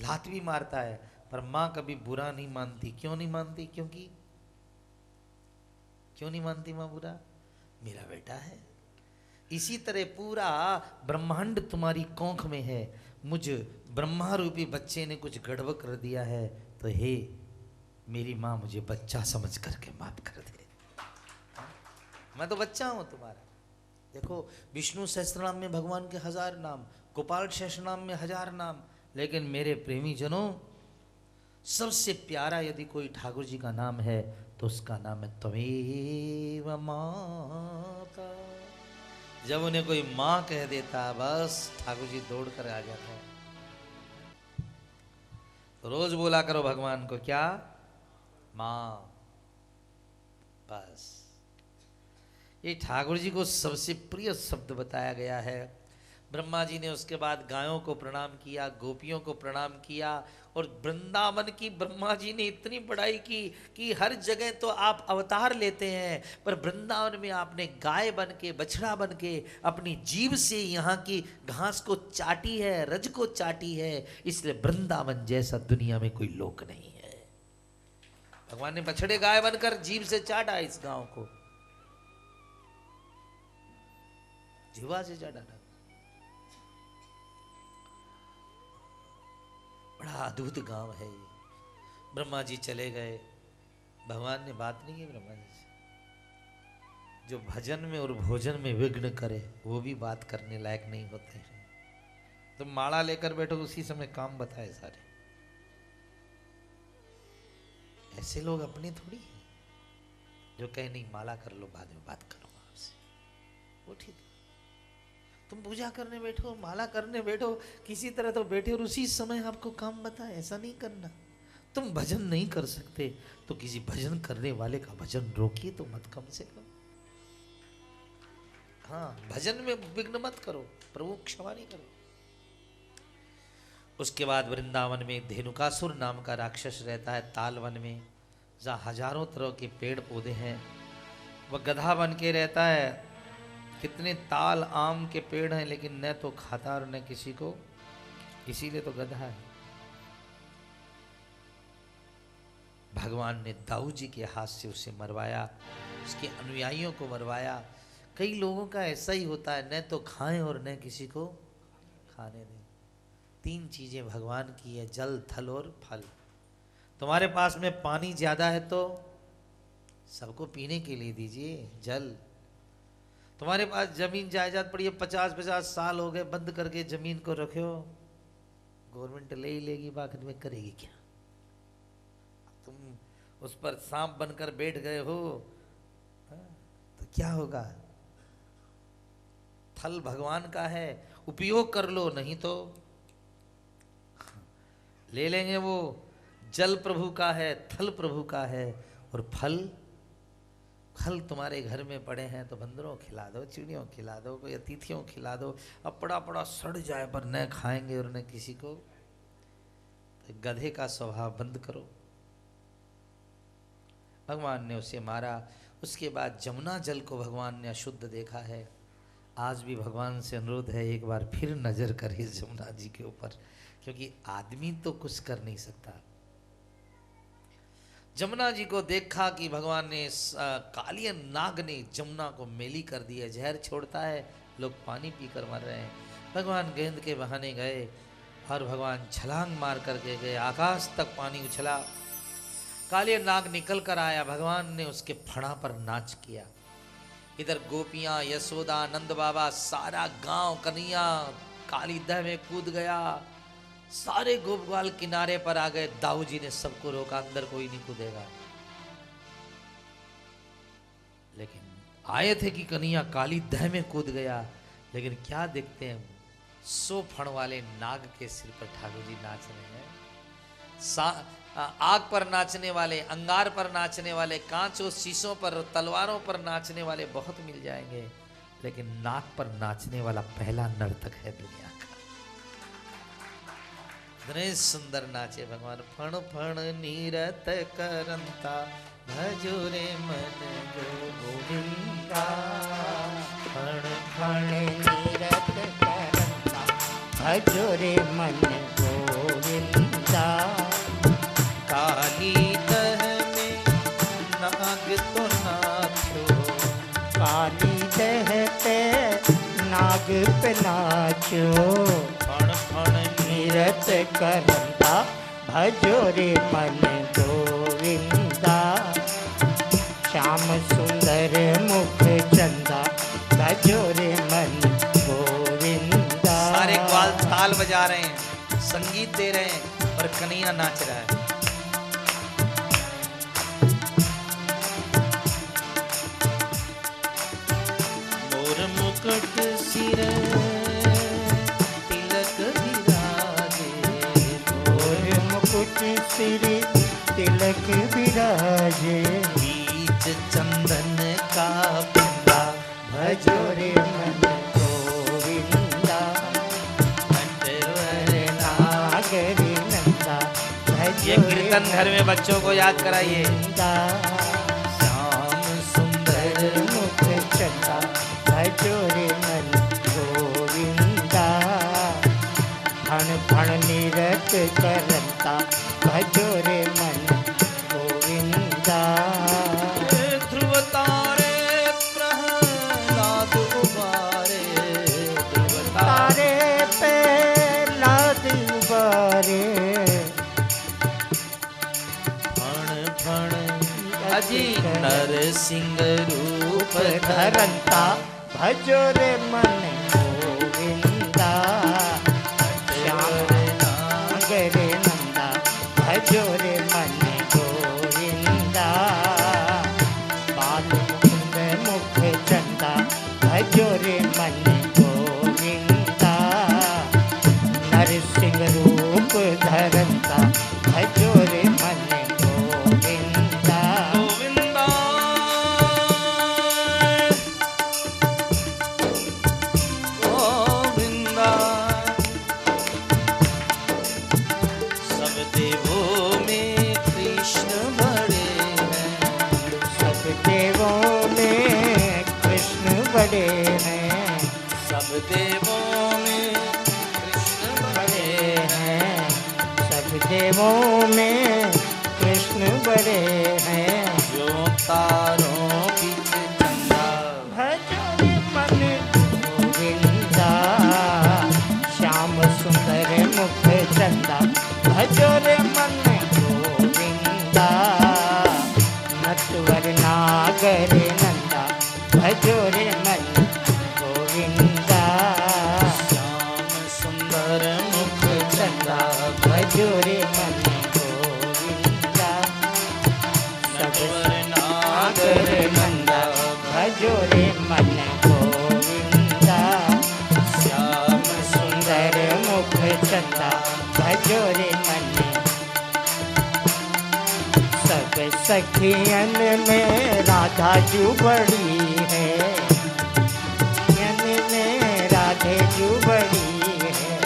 लात भी मारता है, पर माँ कभी बुरा नहीं मानती। क्यों नहीं मानती? क्यों नहीं मानती माँ बुरा? मेरा बेटा है। इसी तरह पूरा ब्रह्मांड तुम्हारी कोंख में है, मुझ ब्रह्मा रूपी बच्चे ने कुछ गड़बड़ कर दिया है, तो हे मेरी माँ मुझे बच्चा समझ करके माफ कर दे। मैं तो बच्चा हूं तुम्हारा। देखो, विष्णु सहस्त्रनाम में भगवान के 1000 नाम, गोपाल सहस्त्रनाम में 1000 नाम, लेकिन मेरे प्रेमी जनों, सबसे प्यारा यदि कोई ठाकुर जी का नाम है तो उसका नाम है त्वमेव माता। जब उन्हें कोई माँ कह देता, बस ठाकुर जी दौड़ कर आ जाता है। तो रोज बोला करो भगवान को, क्या? माँ। बस ये ठाकुर जी को सबसे प्रिय शब्द बताया गया है। ब्रह्मा जी ने उसके बाद गायों को प्रणाम किया, गोपियों को प्रणाम किया, और वृंदावन की ब्रह्मा जी ने इतनी बड़ाई की कि हर जगह तो आप अवतार लेते हैं, पर वृंदावन में आपने गाय बन के, बछड़ा बन के अपनी जीभ से यहाँ की घास को चाटी है, रज को चाटी है। इसलिए वृंदावन जैसा दुनिया में कोई लोक नहीं है। भगवान ने बछड़े गाय बनकर जीभ से चाटा इस गांव को, जीवा से चाटा। बड़ा अद्भुत गांव है ये। ब्रह्मा जी चले गए, भगवान ने बात नहीं की ब्रह्मा जी से। जो भजन में और भोजन में विघ्न करे वो भी बात करने लायक नहीं होते हैं। तुम माला लेकर बैठो, उसी समय काम बताए सारे। ऐसे लोग अपने थोड़ी हैं जो कहे नहीं माला कर लो, बाद में बात करूंगा आपसे, वो ठीक है। तुम पूजा करने बैठो, माला करने बैठो, किसी तरह तो बैठे और उसी समय आपको काम बताए, ऐसा नहीं करना। तुम भजन नहीं कर सकते तो किसी भजन करने वाले का भजन रोकिए तो मत, कम से कम। हाँ, भजन में विघ्न मत करो, प्रभु क्षमा नहीं करो। उसके बाद वृंदावन में धेनुकासुर नाम का राक्षस रहता है, तालवन में, जहाँ हजारों तरह के पेड़ पौधे हैं। वह गधा बन के रहता है। कितने ताल आम के पेड़ हैं, लेकिन न तो खाता और न किसी को, इसीलिए तो गधा है। भगवान ने दाऊ जी के हाथ से उसे मरवाया, उसके अनुयायियों को मरवाया। कई लोगों का ऐसा ही होता है, न तो खाएं और न किसी को खाने दें। 3 चीजें भगवान की है, जल, थल और फल। तुम्हारे पास में पानी ज्यादा है तो सबको पीने के लिए दीजिए, जल। तुम्हारे पास जमीन जायदाद पड़ी है, 50-50 साल हो गए बंद करके जमीन को रखो, गवर्नमेंट ले ही लेगी, बाद में करेगी क्या? तुम उस पर सांप बनकर बैठ गए हो तो क्या होगा? थल भगवान का है, उपयोग कर लो, नहीं तो ले लेंगे। वो जल प्रभु का है, थल प्रभु का है, और फल तुम्हारे घर में पड़े हैं तो बंदरों खिला दो, चिड़ियों खिला दो, कोई अतिथियों खिला दो। अब पड़ा सड़ जाए पर न खाएंगे और न किसी को। तो गधे का स्वभाव बंद करो। भगवान ने उसे मारा। उसके बाद जमुना जल को भगवान ने अशुद्ध देखा है। आज भी भगवान से अनुरोध है, एक बार फिर नजर करे जमुना जी के ऊपर, क्योंकि आदमी तो कुछ कर नहीं सकता। जमुना जी को देखा कि भगवान ने, कालिया नाग ने जमुना को मेली कर दी है, जहर छोड़ता है, लोग पानी पीकर मर रहे हैं। भगवान गेंद के बहाने गए और भगवान छलांग मार करके गए, आकाश तक पानी उछला। कालिया नाग निकल कर आया, भगवान ने उसके फणा पर नाच किया। इधर गोपियां, यशोदा, नंद बाबा, सारा गांव कन्हैया काली दह में कूद गया। सारे गोप ग्वाल किनारे पर आ गए। दाऊ जी ने सबको रोका, अंदर कोई नहीं कूदेगा। लेकिन आए थे कि कन्हैया काली दह में कूद गया, लेकिन क्या देखते हैं, 100 फण वाले नाग के सिर पर ठाकुर जी नाच रहे हैं। आग पर नाचने वाले, अंगार पर नाचने वाले, कांच और शीशों पर, तलवारों पर नाचने वाले बहुत मिल जाएंगे, लेकिन नाग पर नाचने वाला पहला नर्तक है दुनिया का। इतने सुंदर नाचे भगवान। फण फण नीरत करंता, भजो रे मन गोविंदा। फण फण नीरत करंता, भजो रे मन गोविंदा। काली दह में नाग तो नाचो, काली दह पे नाग पे नाचो। फण फण नीरत करंता, भजो रे मन गोविंदा। श्याम सुंदर मुख चंदा, भजो रे मन गोविंदा। सारे ग्वाल ताल बजा रहे हैं, संगीत दे रहे हैं, और कन्हैया नाच रहा है। मोर मुकुट सिर तिलक विराजे, मोर मुकुट सिर तिलक विराजे। बीच चंदन का बिंदा, भजो रे मन गोविंदा। कंठवर नागरी नंदा, ये कीर्तन घर में बच्चों को याद कराइए। गोविंदा। श्याम सुंदर मुख चंदा, भजो रे मन गोविंदा। फण फण नीरत करंता, भजो रे मन गोविंदा। ध्रुव तारे प्रहलाद उबारे, ध्रुव तारे तारे पे लाद उबारे। फण फण अजी नरसिंह रूप धर। धरंता, भजो रे मन गोविंदा। श्याम नागरे नंदा, भजो रे मन गोविंदा। धरंता भजो रे मन गोविंदा गोविंदा गोविंदा। सब देवों में कृष्ण बड़े हैं, सब देवों में कृष्ण बड़े हैं सब देवों में कृष्ण बड़े हैं। सब देवों में कृष्ण बड़े हैं जो तारों बीच चंदा भजो रे मन गोविंदा श्याम सुंदर मुख चंदा भजो रे मन गोविंदा नटवर नागर नंदा भजो रे मन गोविंदा श्याम सुंदर मुख चंदा भजो रे मन गोविंदा नटवर नागर नागर नंदा भजो रे मन गोविंदा श्याम सुंदर मुख चंदा भजो रे मन सब सखियन में राधा जू बड़ी है यन में राधे जू बड़ी है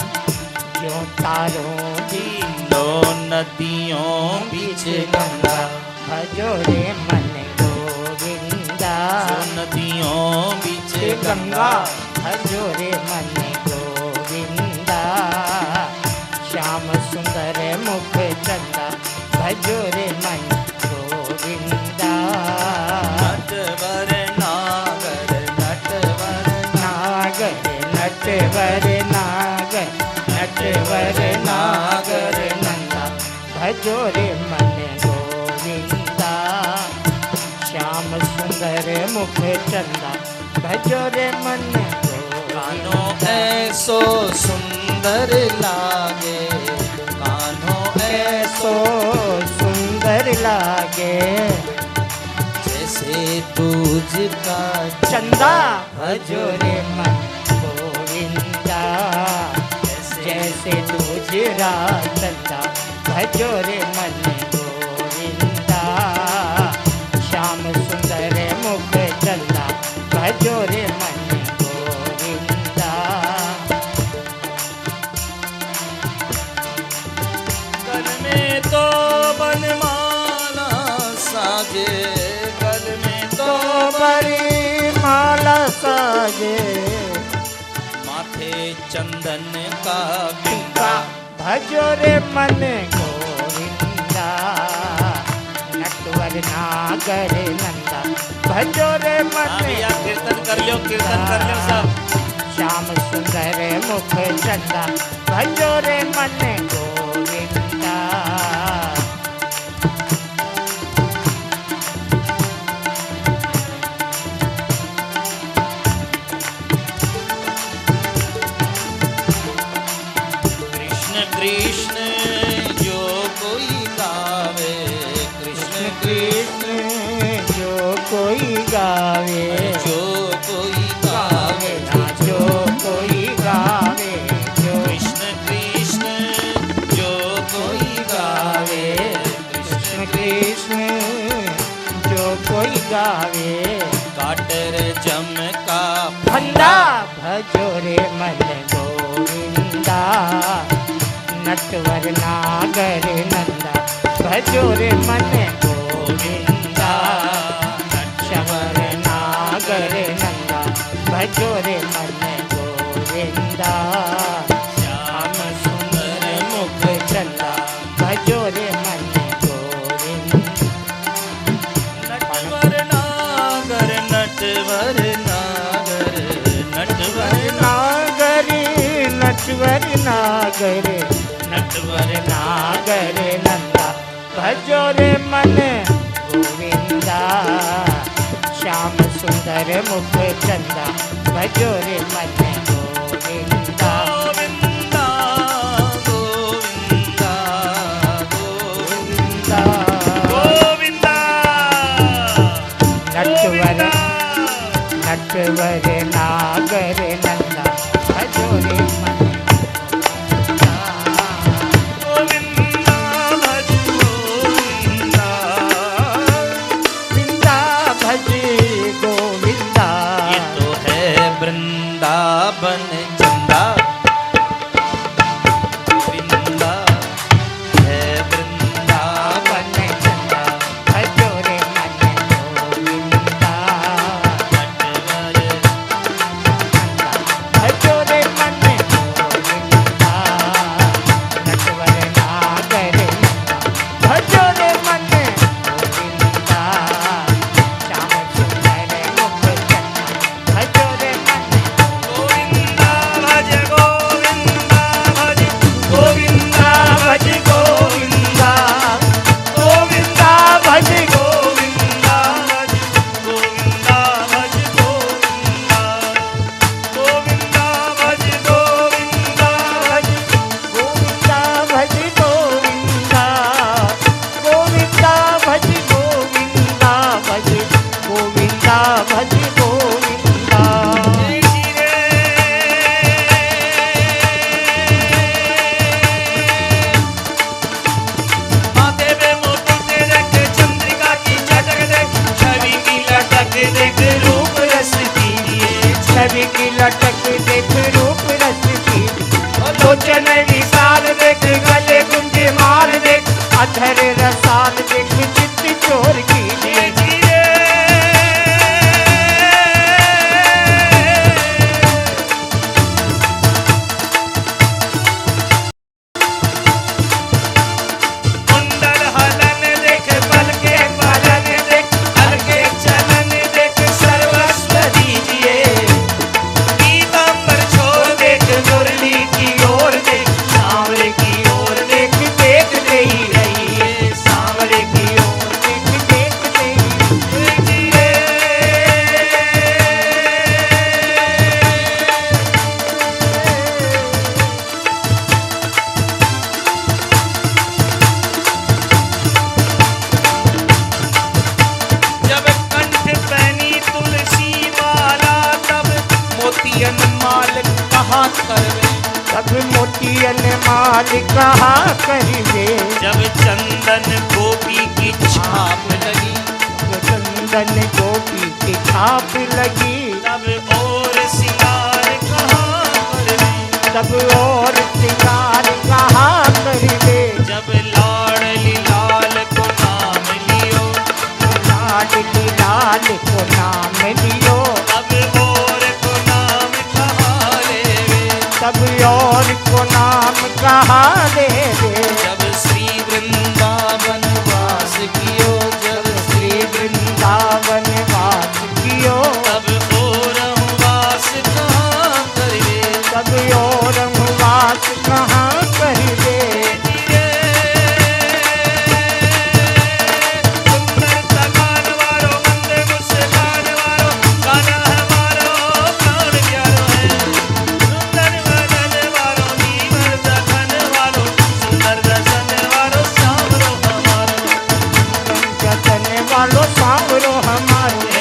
जो तारों की दो नदियों बीच गंगा भजो रे मन गोविंदा जो नदियों बीच गंगा भजो रे मन गोविंदा श्याम सुंदर मुख चंदा भजो रे मन गोविंदा नटवर नागर नटवर नागर नटवर नागर नटवर नागर नंदा भजो रे मन गोविंदा श्याम सुंदर मुख चंदा भजो रे मन कान्हो ऐसो सुंदर लागे, कान्हो ऐसो सो सुंदर लागे जैसे तुझका चंदा भजो रे मन गोविंदा जैसे तुझरा चंदा भजो रे मन गोविंदा श्याम सुंदर मुख चंदा भजो रे मन गोविंदा गल में तो बनमाला साजे, गल में तो तो बड़ी माला साजे माथे चंदन का बिंदा भजो रे मन गोविंदा नटवर नागर नंदा भजो रे मन हाँ भैया कीर्तन कर लो सब। श्याम सुंदर मुख चंदा भजो रे मन गोविंदा कृष्ण कृष्ण जो कोई गावे, कृष्ण कृष्ण कृष्ण जो कोई गावे जो कोई गावे, जो कोई गावे जो कृष्ण कृष्ण जो कोई गावे, कृष्ण कृष्ण जो कोई गावे काटर जम का फंदा भजो रे मन गोविंदा नटवर नागर नंदा भजो रे मन गोविंदा नटवर नागर नंदा भजो रे मन गोविंदा श्याम सुंदर मुख चंदा भजो रे मन गोविंदा नटवर नागर नटवर नागर नटवर नागरी नटवर नागर नटवर नागर नंदा भजो रे मन गोविंदा श्याम सुंदर मुख चंदा भजो रे मन गोविंदा गोविंदा गोविंदा गोविंदा गोविंदा नटवर नटवर नागर नंदा भजो रे मन गोविंदा गोविंदा पियन माल कहा करिए, जब चंदन गोपी की छाप लगी, चंदन गोपी की छाप लगी, तब और सिंगार कहाँ करवे, तब और सिंगार कहा करिए, जब लाडली लाल को नाम लियो, लाडली लाल को नाम लियो, तब और को नाम कहाँ लेवे, तब और को नाम कहा दे दे, जब श्री वृंदावन वास कियो, जब श्री वृंदावन वास कियो, तब और वास कहाँ करवे, तब और वास कहाँ करिए, सुंदर सा गान वालो, मंदे मुस्कान वालो, गाना हमारो प्राण प्यारो है, सुंदर बदन वालो, नीवर दखन वालो, सुंदर दर्शन वालो, सांवरो हमारो, जतन वालो सांवरो हमारे,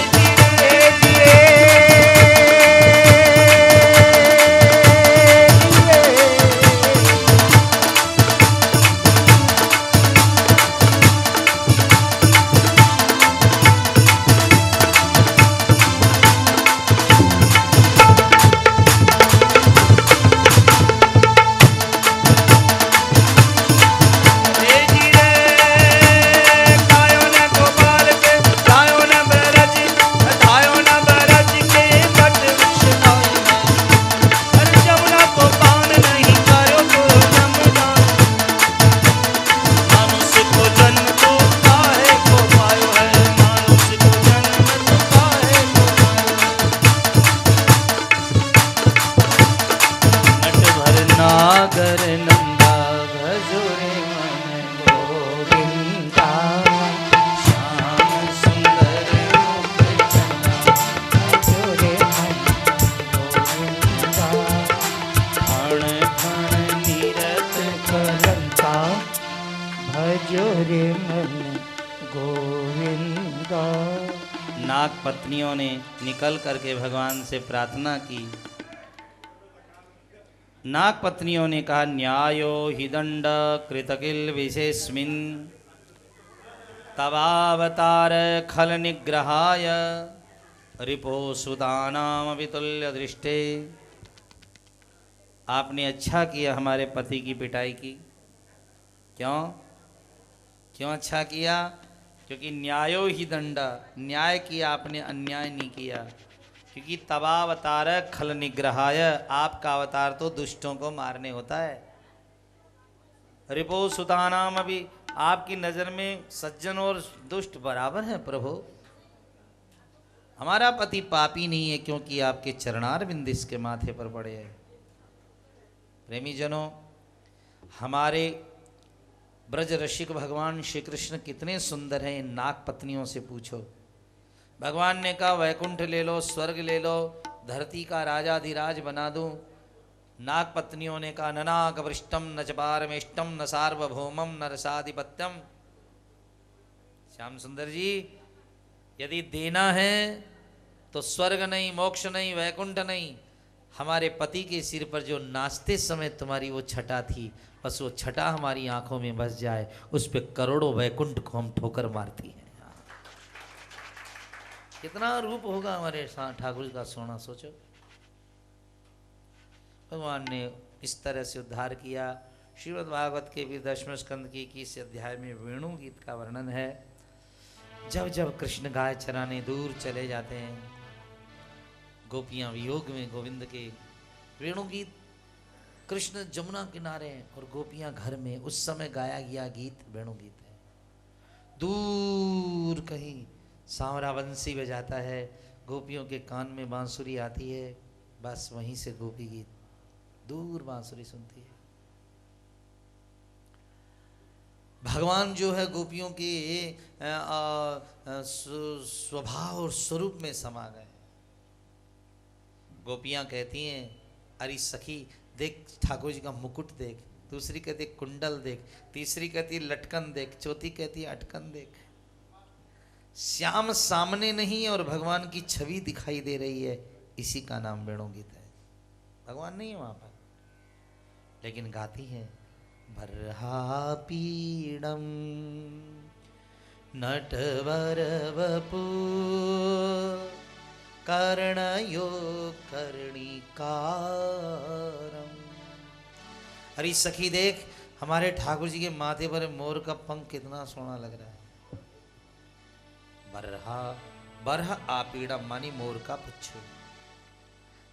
गायो न गोपाल के, गायो न ब्रज, धायो न ब्रज के बट विषदाई में, हर जमुना को पान नहीं गायो को जमदान, मनुष्य को जन्म तो काहे को पायो है, मनुष्य को जन्म तो काहे को पायो, नट भर नागर नंदा भजो रे मन गोविंदा, श्याम सुंदर रूप चंदा, जोरे मन गोविंदा, फण फण नीरत करंता भजो रे मन गोविंदा। नाग पत्नियों ने निकल करके भगवान से प्रार्थना की। नाग पत्नियों ने कहा, न्यायो हि दंड कृतकिल विशेषमिन, तवावतार खल निग्रहाय, रिपो सुदानाम वितुल्य दृष्टे। आपने अच्छा किया हमारे पति की पिटाई की। क्यों क्यों अच्छा किया? क्योंकि न्यायो ही दंडा, न्याय किया आपने, अन्याय नहीं किया। क्योंकि तवावतार खल निग्रहाय, आपका अवतार तो दुष्टों को मारने होता है। रिपो सुतानाम, अभी आपकी नजर में सज्जन और दुष्ट बराबर हैं प्रभु। हमारा पति पापी नहीं है, क्योंकि आपके चरणार बिंद इसके माथे पर पड़े हैं। प्रेमी जनों, हमारे ब्रज रसिक भगवान श्री कृष्ण कितने सुंदर हैं, इन नाग पत्नियों से पूछो। भगवान ने कहा, वैकुंठ ले लो, स्वर्ग ले लो, धरती का राजाधिराज बना दूं। नाग पत्नियों ने कहा, न नाग वृष्टम न च पारमेष्टम न सार्वभौमम न रसाधिपत्यम। श्याम सुंदर जी, यदि देना है तो स्वर्ग नहीं, मोक्ष नहीं, वैकुंठ नहीं, हमारे पति के सिर पर जो नाचते समय तुम्हारी वो छटा थी, बस वो छटा हमारी आंखों में बस जाए, उस पे करोड़ों वैकुंठ को हम ठोकर मारती हैं। कितना रूप होगा हमारे ठाकुर का, सोना सोचो। भगवान ने इस तरह से उद्धार किया। श्रीमद् भागवत के भी 10वें स्कंद की 21 अध्याय में वेणु गीत का वर्णन है। जब जब कृष्ण गाय चराने दूर चले जाते हैं, गोपियां वियोग में गोविंद के, वेणु गीत, कृष्ण जमुना किनारे हैं और गोपियां घर में, उस समय गाया गया गीत वेणु गीत है। दूर कहीं सांवरा बंसी बजाता है, गोपियों के कान में बांसुरी आती है, बस वहीं से गोपी गीत, दूर बांसुरी सुनती है। भगवान जो है गोपियों के स्वभाव और स्वरूप में समा गए। गोपियां कहती हैं, अरे सखी देख ठाकुर जी का मुकुट देख, दूसरी कहती कुंडल देख, तीसरी कहती लटकन देख, चौथी कहती अटकन देख। श्याम सामने नहीं और भगवान की छवि दिखाई दे रही है, इसी का नाम वेणु गीत है। भगवान नहीं है वहां पर, लेकिन गाती हैं बर्हापीडम नटवर वपु कर्णयो कर्णिकारम। अरे सखी देख, हमारे ठाकुर जी के माथे पर मोर का पंख कितना सोना लग रहा है। बरह आपीड़ा मानी मोर का पुच्छ।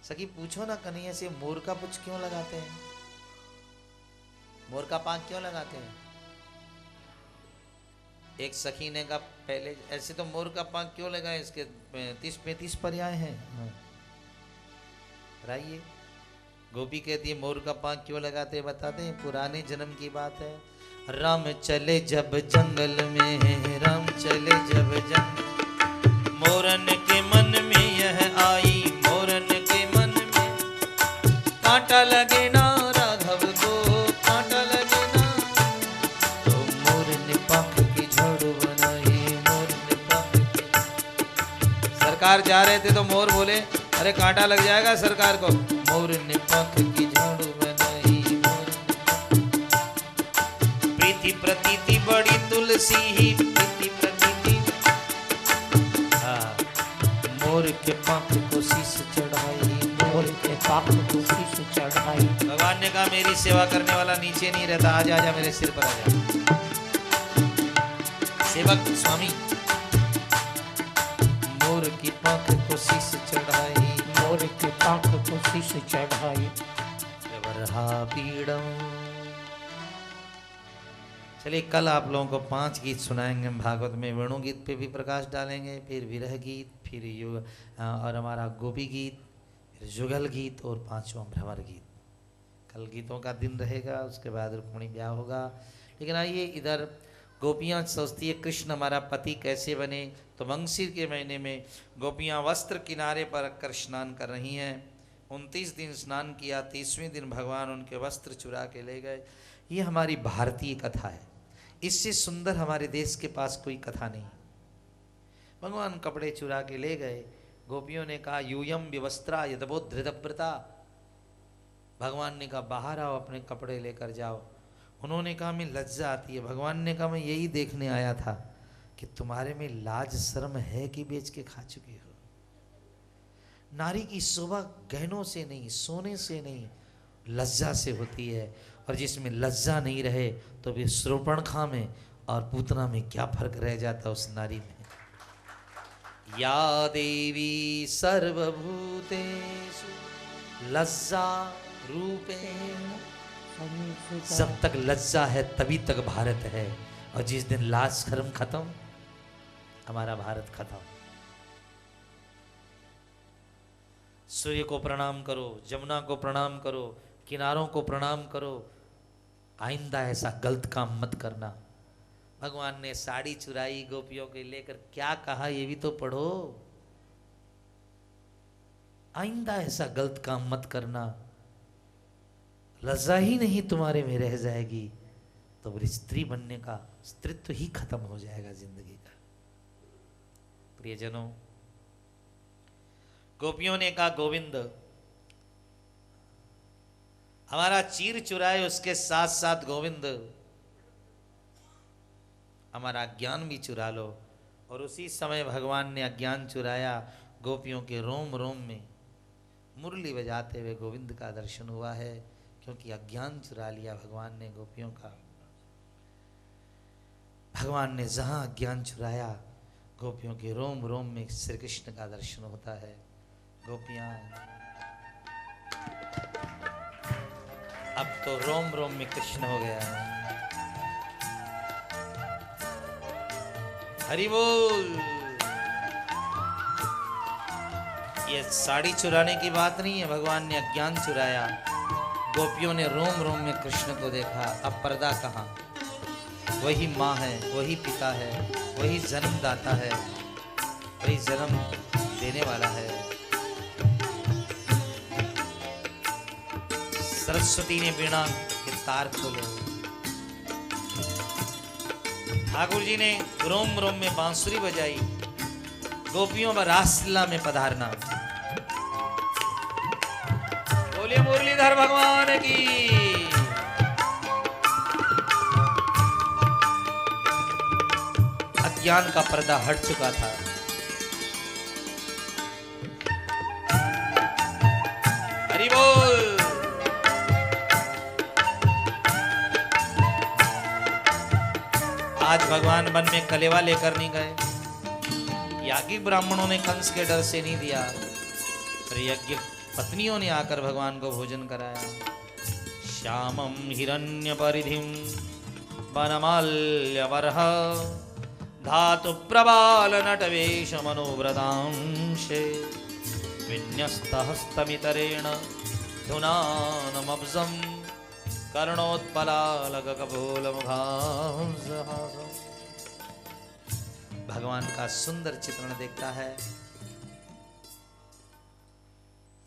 सखी पूछो ना कन्हैया से, मोर का पुच्छ क्यों लगाते हैं, मोर का पंख क्यों लगाते हैं? एक सखी ने कहा पहले ऐसे तो मोर का पंख क्यों लगाए, इसके 30-35 पर्याय हैं। बताइए। गोपी कहती है मोर का पंख क्यों लगाते हैं, बताते हैं। पुराने जन्म की बात है। राम चले जब जंगल में, राम चले जब जंगल, मोरन के मन में यह आई, मोरन के मन में कांटा लगे ना राघव को, कांटा लगे ना, तो मोर ने पंख की झड़ बनाई, मोर ने पंख की। सरकार जा रहे थे तो मोर बोले अरे कांटा लग जाएगा सरकार को, मोर ने पंख की झड़ बनाई, मोर ने। प्रीति प्रतीति बड़ी तुलसी ही, प्रीति प्रतीति, मोर के पंख को शीश चढ़ाई, मोर के पंख को शीश चढ़ाई। भगवान ने कहा मेरी सेवा करने वाला नीचे नहीं रहता, आजा आजा मेरे सिर पर आजा। सेवक स्वामी, मोर की पंख को शीश चढ़ाई, मोर के पंख को शीश चढ़ाई। बर्हापीडम। चलिए कल आप लोगों को 5 गीत सुनाएंगे भागवत में। वेणु गीत पे भी प्रकाश डालेंगे, फिर विरह गीत, फिर युग और हमारा गोपी गीत, फिर जुगल गीत और 5वां भ्रमर गीत। कल गीतों का दिन रहेगा, उसके बाद रुक्मिणी ब्याह होगा। लेकिन आइए इधर गोपियाँ सोचती है कृष्ण हमारा पति कैसे बने, तो मंगशीर के महीने में गोपियाँ वस्त्र किनारे पर रखकर स्नान कर रही हैं। 29 दिन स्नान किया, 30वें दिन भगवान उनके वस्त्र चुरा के ले गए। ये हमारी भारतीय कथा है, इससे सुंदर हमारे देश के पास कोई कथा नहीं। भगवान कपड़े चुरा के ले गए। गोपियों ने कहा यूयम विवस्त्रा यदबो धृतव्रता। भगवान ने कहा बाहर आओ, अपने कपड़े लेकर जाओ। उन्होंने कहा मैं लज्जा आती है। भगवान ने कहा मैं यही देखने आया था कि तुम्हारे में लाज शर्म है कि बेच के खा चुके हो। नारी की शोभा गहनों से नहीं, सोने से नहीं, लज्जा से होती है। और जिसमें लज्जा नहीं रहे तो वे शूर्पणखा में और पूतना में क्या फर्क रह जाता उस नारी में। या देवी सर्वभूतेषु लज्जा रूपेण। जब तक लज्जा है तभी तक भारत है, और जिस दिन लाज शर्म खत्म, हमारा भारत खत्म। सूर्य को प्रणाम करो, जमुना को प्रणाम करो, किनारों को प्रणाम करो। आइंदा ऐसा गलत काम मत करना। भगवान ने साड़ी चुराई गोपियों के लेकर, क्या कहा ये भी तो पढ़ो। आइंदा ऐसा गलत काम मत करना, लज्जा ही नहीं तुम्हारे में रह जाएगी तो फिर स्त्री बनने का स्त्रीत्व ही खत्म हो जाएगा जिंदगी का। प्रियजनों, गोपियों ने कहा गोविंद हमारा चीर चुराए, उसके साथ साथ गोविंद हमारा ज्ञान भी चुरा लो। और उसी समय भगवान ने अज्ञान चुराया। गोपियों के रोम रोम में मुरली बजाते हुए गोविंद का दर्शन हुआ है, क्योंकि अज्ञान चुरा लिया भगवान ने गोपियों का। भगवान ने जहां अज्ञान चुराया, गोपियों के रोम रोम में श्री कृष्ण का दर्शन होता है। गोपियां अब तो रोम रोम में कृष्ण हो गया है। हरि बोल। ये साड़ी चुराने की बात नहीं है, भगवान ने अज्ञान चुराया। गोपियों ने रोम रोम में कृष्ण को देखा। अब पर्दा कहाँ? वही माँ है, वही पिता है, वही जन्मदाता है, वही जन्म देने वाला है। सरस्वती ने वीणा के तार खोले। ठाकुर जी ने रोम रोम में बांसुरी बजाई। गोपियों में रासलीला में पधारना। बोलिए मुरलीधर भगवान की। अज्ञान का पर्दा हट चुका था। हरि बोल। आज भगवान वन में कलेवा लेकर नहीं गए। यागी ब्राह्मणों ने कंस के डर से नहीं दिया, पर यज्ञ पत्नियों ने आकर भगवान को भोजन कराया। श्यामम हिरण्य परिधिम वनमाल्यवर्ह धातु प्रबाल नटवेश मनोव्रतांशे विन्यस्तहस्तमितरेण धुनानमब्जं कर्णोत्पलालकपोलमुखांसहासं। भगवान का सुंदर चित्रण देखता है।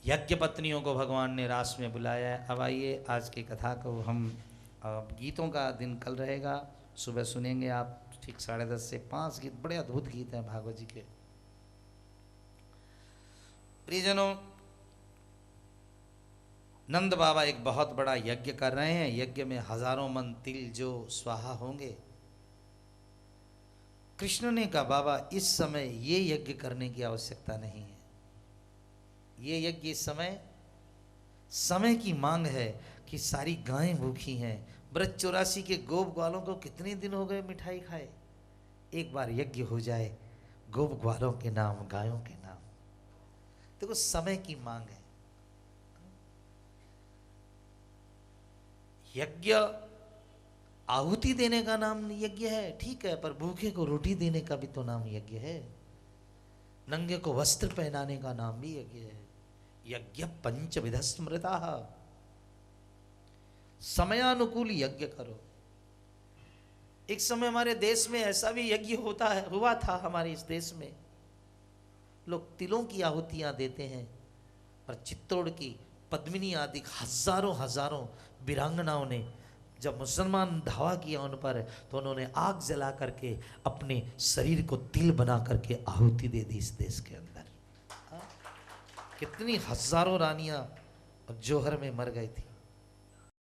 यज्ञ पत्नियों को भगवान ने रास में बुलाया है। अब आइए आज की कथा को हम, गीतों का दिन कल रहेगा, सुबह सुनेंगे आप ठीक 10:30 से 5 गीत, बड़े अद्भुत गीत हैं भागवत जी के। प्रियजनों, नंद बाबा एक बहुत बड़ा यज्ञ कर रहे हैं। यज्ञ में हजारों मन तिल जो स्वाहा होंगे। कृष्ण ने कहा बाबा इस समय ये यज्ञ करने की आवश्यकता नहीं है। ये यज्ञ इस समय की मांग है कि सारी गायें भूखी हैं। ब्रज 84 के गोप ग्वालों को कितने दिन हो गए मिठाई खाए। एक बार यज्ञ हो जाए गोप ग्वालों के नाम, गायों के नाम। देखो समय की मांग है। यज्ञ आहुति देने का नाम यज्ञ है, ठीक है, पर भूखे को रोटी देने का भी तो नाम यज्ञ है। नंगे को वस्त्र पहनाने का नाम भी यज्ञ है। यज्ञ पंचविध स्मृता। समयानुकूल यज्ञ करो। एक समय हमारे देश में ऐसा भी यज्ञ हुआ था। हमारे इस देश में लोग तिलों की आहुतियां देते हैं, पर चित्तौड़ की पद्मिनी आदि हजारों वीरांगनाओं ने जब मुसलमान धावा किया उन पर, तो उन्होंने आग जला करके अपने शरीर को तिल बना करके आहुति दे दी इस देश के अंदर। कितनी हजारों रानियां जौहर में मर गई थी।